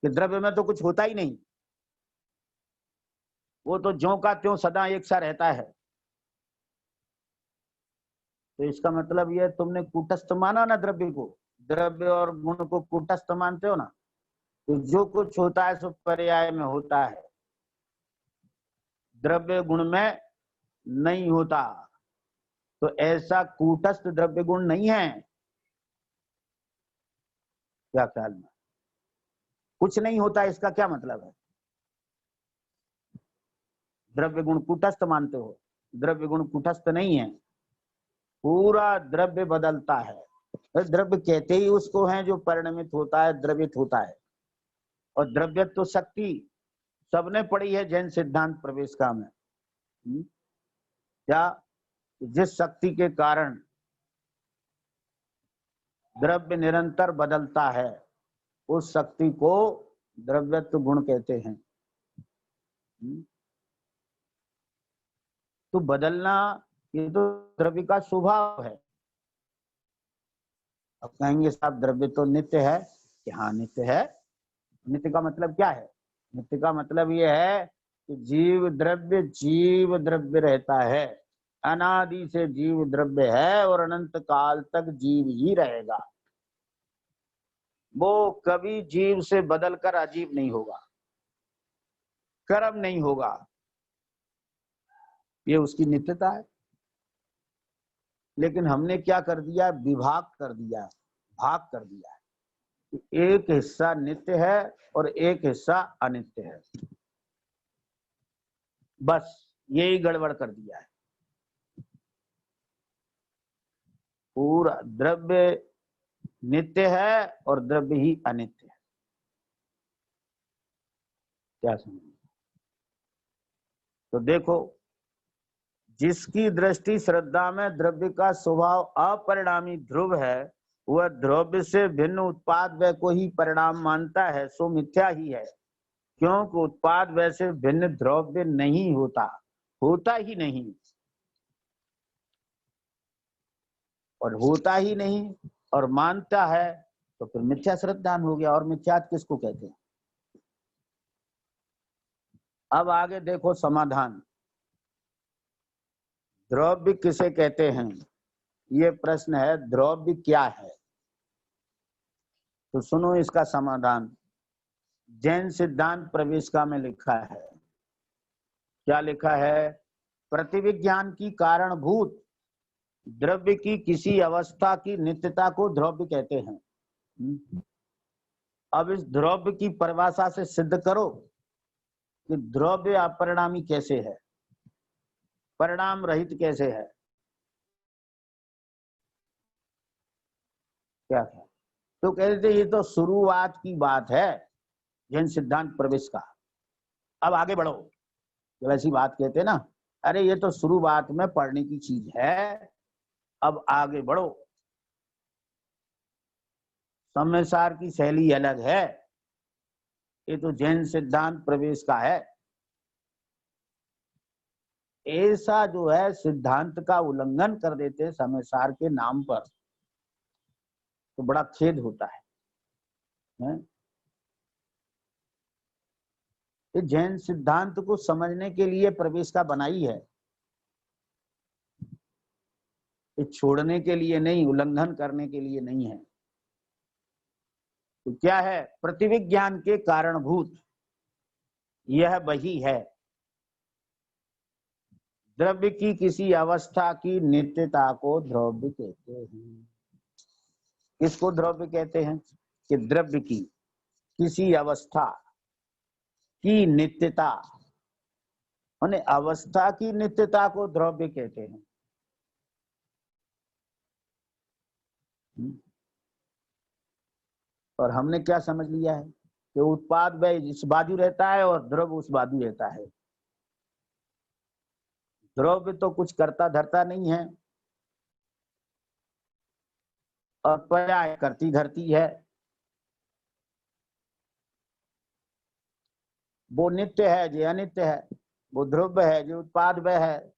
कि द्रव्य में तो कुछ होता ही नहीं, वो तो ज्यों का त्यों सदा एक सा रहता है, तो इसका मतलब ये तुमने कूटस्थ माना ना द्रव्य को, द्रव्य और गुण को कूटस्थ मानते हो ना। तो जो कुछ होता है सो पर्याय में होता है, द्रव्य गुण में नहीं होता। तो ऐसा कूटस्थ द्रव्य गुण नहीं है। क्या ख्याल में? कुछ नहीं होता, इसका क्या मतलब है? द्रव्य गुण कूटस्थ मानते हो, द्रव्य गुण कूटस्थ नहीं है। पूरा द्रव्य बदलता है। द्रव्य कहते ही उसको है जो परिणमित होता है, द्रवित होता है। और द्रव्यत्व तो शक्ति सबने पढ़ी है जैन सिद्धांत प्रवेशिका में। क्या? जिस शक्ति के कारण द्रव्य निरंतर बदलता है उस शक्ति को द्रव्यत्व गुण कहते हैं। तो बदलना ये तो द्रव्य का स्वभाव है। अब कहेंगे साहब द्रव्य तो नित्य है, कि हाँ नित्य है। नित्य का मतलब क्या है? नित्य का मतलब ये है कि जीव द्रव्य रहता है, अनादि से जीव द्रव्य है और अनंत काल तक जीव ही रहेगा। वो कभी जीव से बदलकर अजीब नहीं होगा, कर्म नहीं होगा। ये उसकी नित्यता है। लेकिन हमने क्या कर दिया? विभाग कर दिया, भाग कर दिया है। एक हिस्सा नित्य है और एक हिस्सा अनित्य है। बस यही गड़बड़ कर दिया है। पूरा द्रव्य नित्य है और द्रव्य ही अनित्य है। क्या समझ? तो देखो, जिसकी दृष्टि श्रद्धा में द्रव्य का स्वभाव अपरिणामी ध्रुव है, वह द्रव्य से भिन्न उत्पाद व्यय को ही परिणाम मानता है, सो मिथ्या ही है। क्योंकि उत्पाद व्यय से भिन्न द्रव्य नहीं होता, होता ही नहीं, और होता ही नहीं और मानता है, तो फिर मिथ्या श्रद्धान हो गया। और मिथ्यात किसको कहते हैं? अब आगे देखो समाधान। द्रव्य किसे कहते हैं, ये प्रश्न है। द्रव्य क्या है? तो सुनो इसका समाधान। जैन सिद्धांत प्रवेशिका में लिखा है। क्या लिखा है? प्रतिविज्ञान की कारणभूत द्रव्य की किसी अवस्था की नित्यता को द्रव्य कहते हैं। अब इस द्रव्य की परिभाषा से सिद्ध करो कि द्रव्य अपरिणामी कैसे है, परिणाम रहित कैसे है। क्या है? तो कहते थे ये तो शुरुआत की बात है जैन सिद्धांत प्रवेश का। अब आगे बढ़ो। जब ऐसी बात कहते ना, अरे ये तो शुरुआत में पढ़ने की चीज है, अब आगे बढ़ो। सम्यसार की शैली अलग है, ये तो जैन सिद्धांत प्रवेश का है। ऐसा जो है सिद्धांत का उल्लंघन कर देते सम्यसार के नाम पर, तो बड़ा खेद होता है। ये जैन सिद्धांत को समझने के लिए प्रवेश का बनाई है, ये छोड़ने के लिए नहीं, उल्लंघन करने के लिए नहीं है। तो क्या है? प्रतिविज्ञान के कारणभूत यह वही है, द्रव्य की किसी अवस्था की नित्यता को द्रव्य कहते हैं। किसको द्रव्य कहते हैं? कि द्रव्य की किसी अवस्था की नित्यता, माने अवस्था की नित्यता को द्रव्य कहते हैं। और हमने क्या समझ लिया है कि उत्पाद व्यय इस बाजू रहता है और द्रव्य उस बाजू रहता है। द्रव्य तो कुछ करता धरता नहीं है और पर्याय करती धरती है। वो नित्य है, जो अनित्य है। वो द्रव्य है, जो उत्पाद व्यय है।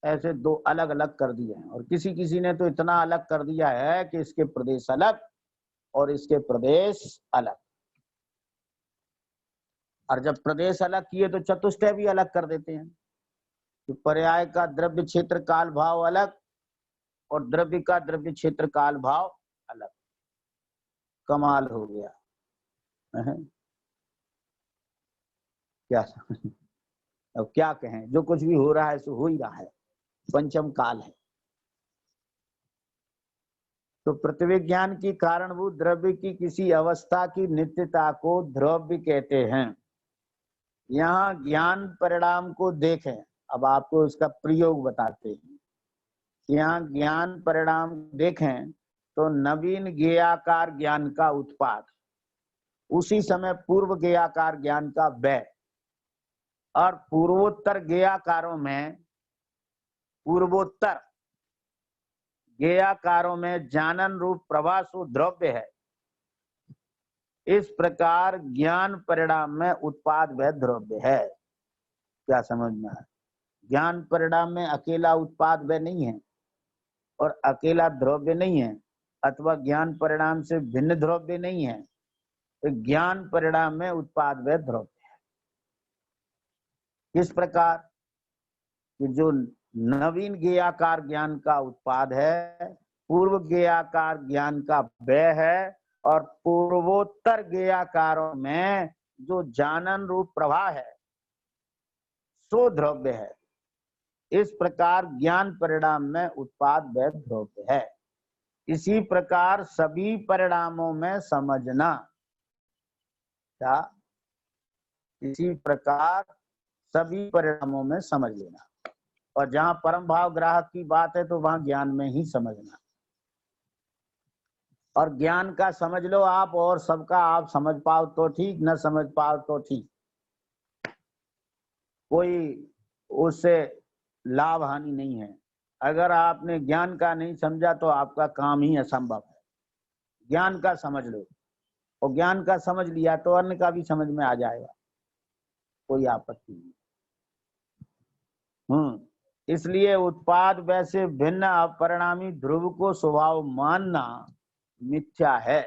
ऐसे दो अलग अलग कर दिए हैं। और किसी किसी ने तो इतना अलग कर दिया है कि इसके प्रदेश अलग और इसके प्रदेश अलग। और जब प्रदेश अलग किए तो चतुष्टय भी अलग कर देते हैं। तो पर्याय का द्रव्य क्षेत्र काल भाव अलग और द्रव्य का द्रव्य क्षेत्र काल भाव अलग। कमाल हो गया। क्या अब क्या कहें, जो कुछ भी हो रहा है सो हो ही रहा है, पंचम काल है। तो प्रतिविज्ञान की कारणभूत द्रव्य की किसी अवस्था की नित्यता को द्रव्य कहते हैं। यहाँ ज्ञान परिणाम को देखें। अब आपको इसका प्रयोग बताते हैं। यहाँ ज्ञान परिणाम देखें तो नवीन ज्ञेयाकार ज्ञान का उत्पाद, उसी समय पूर्व ज्ञेयाकार ज्ञान का व्यय, और पूर्वोत्तर ज्ञेयाकारों में जानन रूप प्रभासु द्रव्य है। इस प्रकार ज्ञान परिणाम में उत्पाद व्यय द्रव्य है। क्या समझ में है? ज्ञान परिणाम में अकेला उत्पाद व्यय नहीं है और अकेला द्रव्य नहीं है, अथवा ज्ञान परिणाम से भिन्न द्रव्य नहीं है। तो ज्ञान परिणाम में उत्पाद व्यय द्रव्य है। किस प्रकार कि जो नवीन ज्ञेयाकार ज्ञान का उत्पाद है, पूर्व ज्ञेयाकार ज्ञान का व्यय है, और पूर्वोत्तर ज्ञेयाकारों में जो जानन रूप प्रवाह है सो द्रव्य है। इस प्रकार ज्ञान परिणाम में उत्पाद व्यय द्रव्य है। इसी प्रकार सभी परिणामों में समझना, क्या इसी प्रकार सभी परिणामों में समझ लेना, और जहां परम भाव ग्राहक की बात है तो वहां ज्ञान में ही समझना। और ज्ञान का समझ लो आप, और सबका आप समझ पाओ तो ठीक, न समझ पाओ तो ठीक, कोई उससे लाभ हानि नहीं है। अगर आपने ज्ञान का नहीं समझा तो आपका काम ही असंभव है। ज्ञान का समझ लो, और ज्ञान का समझ लिया तो अन्य का भी समझ में आ जाएगा, कोई आपत्ति नहीं। इसलिए उत्पाद वैसे भिन्न अपरिणामी ध्रुव को स्वभाव मानना मिथ्या है।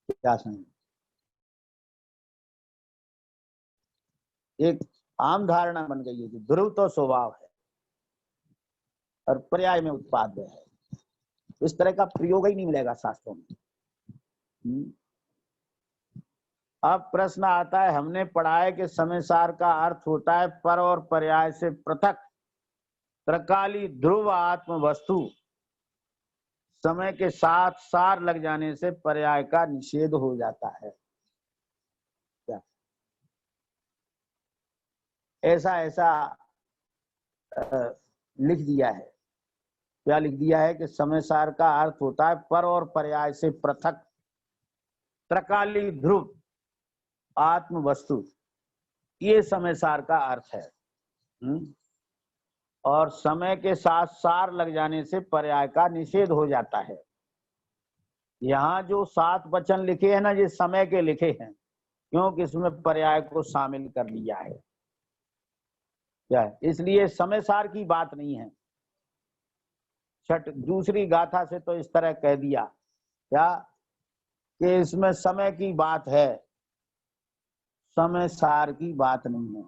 क्या समझ? एक आम धारणा बन गई है कि ध्रुव तो स्वभाव है और पर्याय में उत्पाद है। इस तरह का प्रयोग ही नहीं मिलेगा शास्त्रों में। अब प्रश्न आता है, हमने पढ़ा है कि समय सार का अर्थ होता है पर और पर्याय से पृथक त्रिकाली ध्रुव आत्म वस्तु। समय के साथ सार लग जाने से पर्याय का निषेध हो जाता है। क्या ऐसा लिख दिया है? क्या लिख दिया है कि समय सार का अर्थ होता है पर और पर्याय से पृथक त्रिकाली ध्रुव आत्म वस्तु, ये समय सार का अर्थ है। और समय के साथ सार लग जाने से पर्याय का निषेध हो जाता है। यहाँ जो 7 वचन लिखे हैं ना, ये समय के लिखे हैं, क्योंकि इसमें पर्याय को शामिल कर लिया है। क्या है? इसलिए समय सार की बात नहीं है। छठ दूसरी गाथा से तो इस तरह कह दिया क्या कि इसमें समय की बात है, समय सार की बात नहीं है।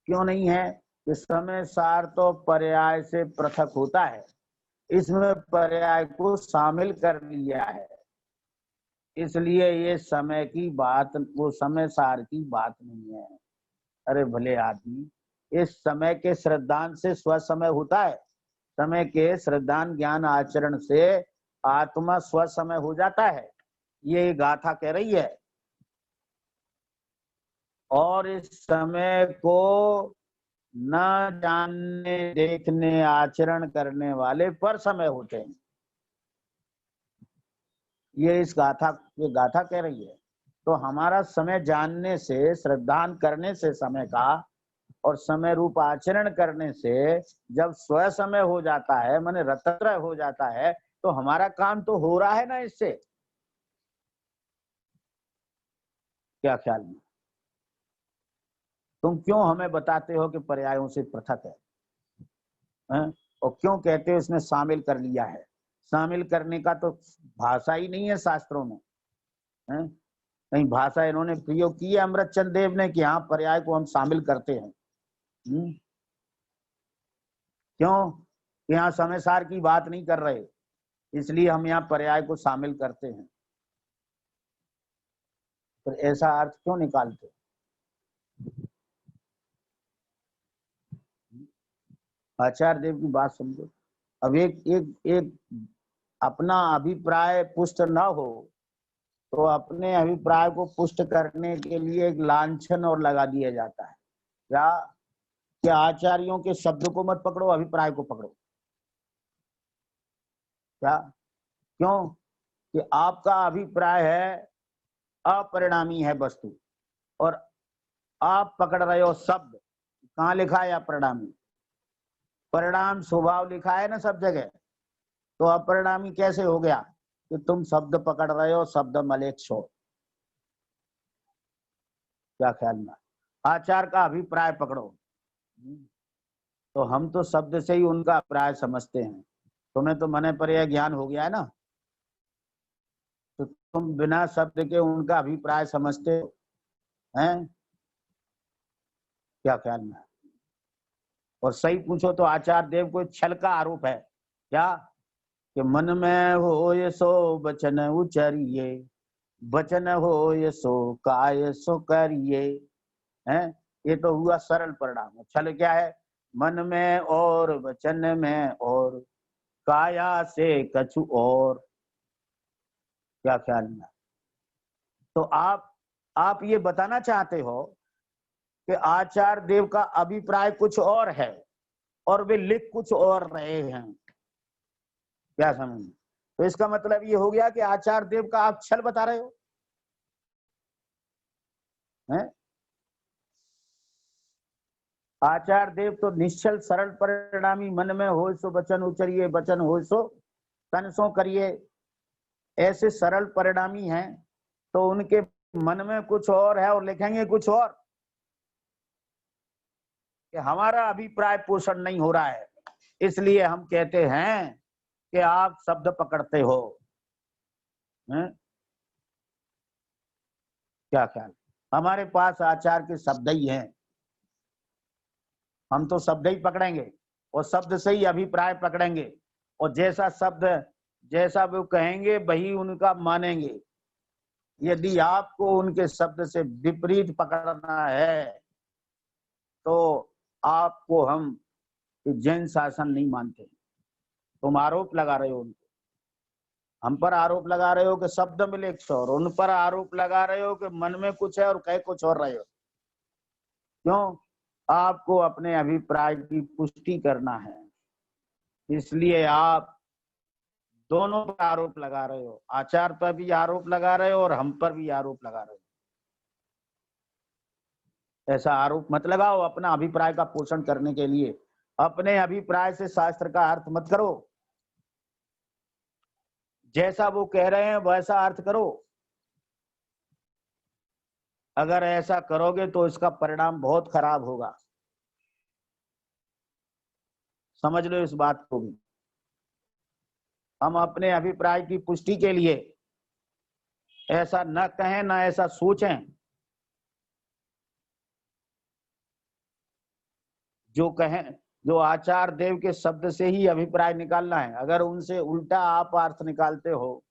क्यों नहीं है? कि समय सार तो पर्याय से पृथक होता है, इसमें पर्याय को शामिल कर लिया है, इसलिए ये समय की बात, वो समय सार की बात नहीं है। अरे भले आदमी, इस समय के श्रद्धान से स्व समय होता है, समय के श्रद्धान ज्ञान आचरण से आत्मा स्व समय हो जाता है, ये गाथा कह रही है। और इस समय को न जानने, देखने, आचरण करने वाले पर समय होते हैं, ये गाथा कह रही है। तो हमारा समय जानने से, श्रद्धान करने से समय का, और समय रूप आचरण करने से जब स्व समय हो जाता है, माने रतत्र हो जाता है, तो हमारा काम तो हो रहा है ना इससे। क्या ख्याल में? तुम क्यों हमें बताते हो कि पर्यायों से पृथक है? और क्यों कहते हो इसमें शामिल कर लिया है? शामिल करने का तो भाषा ही नहीं है शास्त्रों में। कहीं भाषा इन्होंने प्रयोग की है अमृतचंद देव ने कि हाँ पर्याय को हम शामिल करते हैं? क्यों? यहाँ समय सार की बात नहीं कर रहे, इसलिए हम यहाँ पर्याय को शामिल करते हैं। तो ऐसा अर्थ क्यों निकालते? आचार्य देव की बात समझो। अब एक अपना अभिप्राय पुष्ट न हो तो अपने अभिप्राय को पुष्ट करने के लिए एक लांछन और लगा दिया जाता है, या कि आचार्यों के शब्द को मत पकड़ो, अभिप्राय को पकड़ो। क्या? क्यों? कि आपका अभिप्राय है अपरिणामी है वस्तु, और आप पकड़ रहे हो शब्द। कहाँ लिखा है अपरिणामी? परिणाम स्वभाव लिखा है ना सब जगह, तो अपरिणामी कैसे हो गया? कि तुम शब्द पकड़ रहे हो, शब्द मलेच्छ हो। क्या ख्याल में? आचार का अभिप्राय पकड़ो। तो हम तो शब्द से ही उनका अभिप्राय समझते हैं। तुम्हें तो मने पर यह ज्ञान हो गया है ना, तो तुम बिना शब्द के उनका अभिप्राय समझते हो हैं? क्या ख्याल में? और सही पूछो तो आचार्य देव को छल का आरोप है। क्या? कि मन में हो ये सो वचन उचरिए, वचन हो ये सो काय सो करिए। हैं? ये तो हुआ सरल परिणाम। छल क्या है? मन में और वचन में और काया से कछु और। क्या ख्याल में? तो आप ये बताना चाहते हो कि आचार्य देव का अभिप्राय कुछ और है और वे लिख कुछ और रहे हैं। क्या समझ? तो इसका मतलब ये हो गया कि आचार्य देव का आप छल बता रहे हो, हैं? आचार्य देव तो निश्चल सरल परिणामी, मन में हो सो वचन उचरिए, वचन हो सो तन सो करिए, ऐसे सरल परिणामी हैं। तो उनके मन में कुछ और है और लिखेंगे कुछ और। कि हमारा अभिप्राय पोषण नहीं हो रहा है, इसलिए हम कहते हैं कि आप शब्द पकड़ते हो। हैं? क्या ख्याल? हमारे पास आचार्य के शब्द ही हैं, हम तो शब्द ही पकड़ेंगे और शब्द से ही अभिप्राय पकड़ेंगे, और जैसा शब्द जैसा वो कहेंगे वही उनका मानेंगे। यदि आपको उनके शब्द से विपरीत पकड़ना है तो आपको हम जैन शासन नहीं मानते। तुम आरोप लगा रहे हो उनको, हम पर आरोप लगा रहे हो कि शब्द मिले 100, और उन पर आरोप लगा रहे हो कि मन में कुछ है और कह कुछ और रहे हो। क्यों? आपको अपने अभिप्राय की पुष्टि करना है, इसलिए आप दोनों पर आरोप लगा रहे हो। आचार्य पर भी आरोप लगा रहे हो और हम पर भी आरोप लगा रहे हो। ऐसा आरोप मत लगाओ अपना अभिप्राय का पोषण करने के लिए। अपने अभिप्राय से शास्त्र का अर्थ मत करो, जैसा वो कह रहे हैं वैसा अर्थ करो। अगर ऐसा करोगे तो इसका परिणाम बहुत खराब होगा, समझ लो इस बात को भी। हम अपने अभिप्राय की पुष्टि के लिए ऐसा न कहें न ऐसा सोचें। जो कहें, जो आचार्य देव के शब्द से ही अभिप्राय निकालना है। अगर उनसे उल्टा आप अर्थ निकालते हो,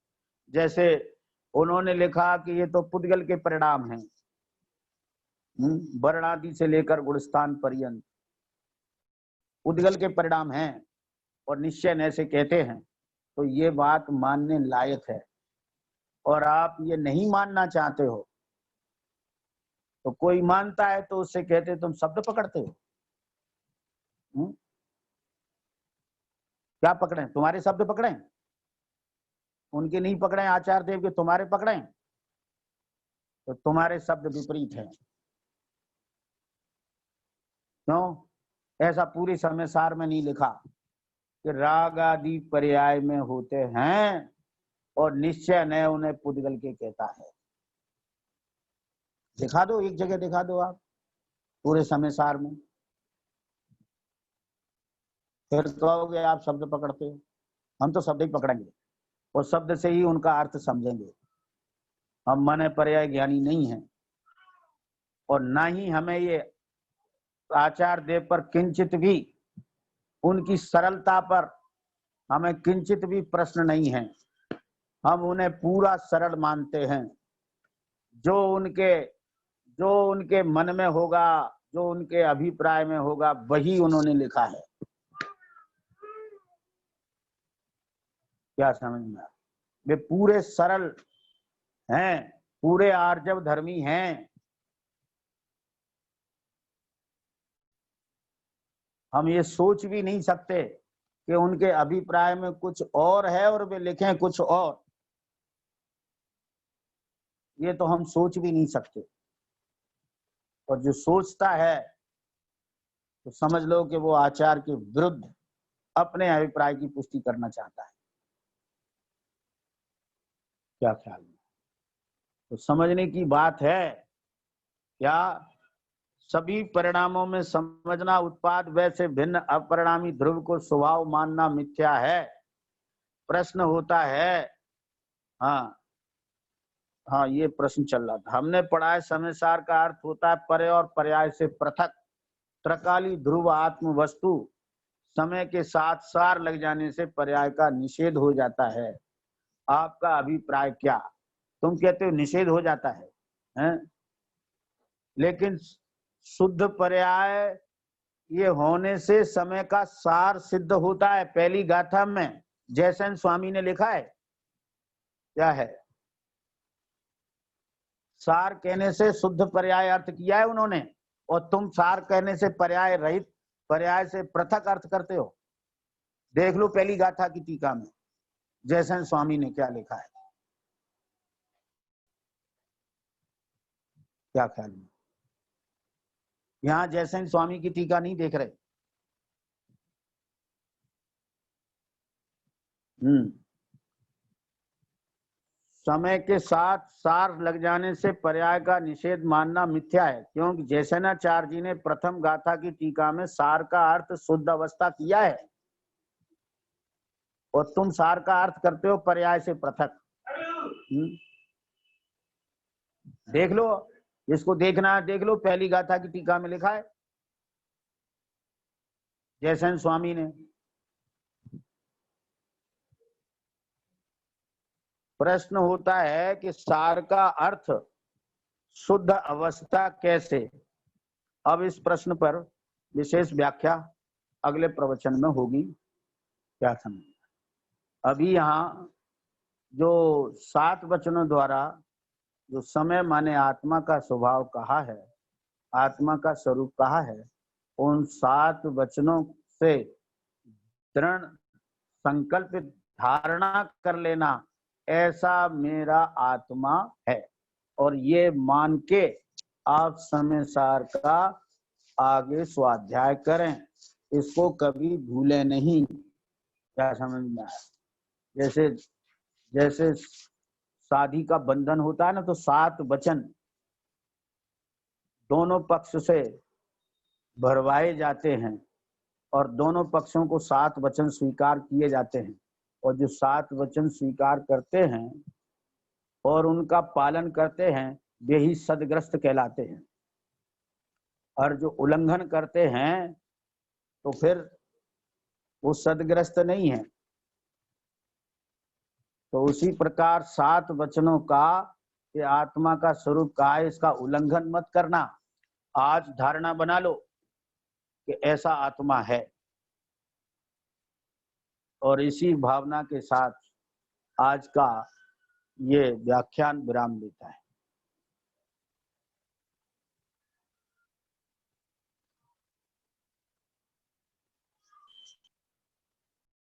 जैसे उन्होंने लिखा कि ये तो पुद्गल के परिणाम हैं, वर्णादि से लेकर गुणस्थान पर्यंत पुद्गल के परिणाम हैं और निश्चय ऐसे कहते हैं, तो ये बात मानने लायक है। और आप ये नहीं मानना चाहते हो, तो कोई मानता है तो उससे कहते तुम शब्द पकड़ते हो। क्या पकड़े? तुम्हारे शब्द पकड़े, उनके नहीं पकड़े, आचार्य देव के तुम्हारे पकड़े, तो तुम्हारे शब्द विपरीत हैं। क्यों? ऐसा पूरे समय सार में नहीं लिखा कि राग आदि पर्याय में होते हैं और निश्चय न उन्हें पुद्गल के कहता है। दिखा दो, एक जगह दिखा दो आप पूरे समय सार में, फिर कहोगे आप शब्द पकड़ते हो। हम तो शब्द ही पकड़ेंगे और शब्द से ही उनका अर्थ समझेंगे। हम मन पर्याय ज्ञानी नहीं हैं, और ना ही हमें ये आचार्य देव पर किंचित भी, उनकी सरलता पर हमें किंचित भी प्रश्न नहीं है। हम उन्हें पूरा सरल मानते हैं। जो उनके मन में होगा, जो उनके अभिप्राय में होगा, वही उन्होंने लिखा है। क्या समझ में? वे पूरे सरल हैं, पूरे आर्जव धर्मी हैं। हम ये सोच भी नहीं सकते कि उनके अभिप्राय में कुछ और है और वे लिखें कुछ और। ये तो हम सोच भी नहीं सकते। और जो सोचता है तो समझ लो कि वो आचार्य के विरुद्ध अपने अभिप्राय की पुष्टि करना चाहता है। क्या ख्याल है? तो समझने की बात है क्या? सभी परिणामों में समझना उत्पाद वैसे भिन्न अपरिणामी ध्रुव को स्वभाव मानना मिथ्या है। प्रश्न होता है, हाँ ये प्रश्न चल रहा था, हमने पढ़ा है समय सार का अर्थ होता है पर्य और पर्याय से पृथक। त्रकाली ध्रुव आत्म वस्तु समय के साथ सार लग जाने से पर्याय का निषेध हो जाता है। आपका अभिप्राय क्या? तुम कहते हो निषेध हो जाता है, हैं? लेकिन शुद्ध पर्याय ये होने से समय का सार सिद्ध होता है। पहली गाथा में जयसेन स्वामी ने लिखा है, क्या है? सार कहने से शुद्ध पर्याय अर्थ किया है उन्होंने। और तुम सार कहने से पर्याय रहित, पर्याय से पृथक अर्थ करते हो। देख लो पहली गाथा की टीका में जयसेन स्वामी ने क्या लिखा है, क्या ख्याल है? यहाँ जयसेन स्वामी की टीका नहीं देख रहे। समय के साथ सार लग जाने से पर्याय का निषेध मानना मिथ्या है, क्योंकि जयसेनाचार्य जी ने प्रथम गाथा की टीका में सार का अर्थ शुद्ध अवस्था किया है और तुम सार का अर्थ करते हो पर्याय से पृथक। देख लो, इसको देखना है देख लो, पहली गाथा की टीका में लिखा है जयसेन स्वामी ने। प्रश्न होता है कि सार का अर्थ शुद्ध अवस्था कैसे। अब इस प्रश्न पर विशेष व्याख्या अगले प्रवचन में होगी, क्या समझ। अभी यहाँ जो 7 वचनों द्वारा जो समय माने आत्मा का स्वभाव कहा है, आत्मा का स्वरूप कहा है, उन 7 वचनों से दृढ़ संकल्पित धारणा कर लेना ऐसा मेरा आत्मा है, और ये मान के आप समय सार का आगे स्वाध्याय करें, इसको कभी भूले नहीं। क्या समझ में आया? जैसे जैसे शादी का बंधन होता है ना, तो 7 वचन दोनों पक्ष से भरवाए जाते हैं और दोनों पक्षों को 7 वचन स्वीकार किए जाते हैं, और जो 7 वचन स्वीकार करते हैं और उनका पालन करते हैं वे ही सदग्रस्त कहलाते हैं, और जो उल्लंघन करते हैं तो फिर वो सदग्रस्त नहीं है। तो उसी प्रकार 7 वचनों का ये आत्मा का स्वरूप का है, इसका उल्लंघन मत करना। आज धारणा बना लो कि ऐसा आत्मा है, और इसी भावना के साथ आज का ये व्याख्यान विराम लेता है।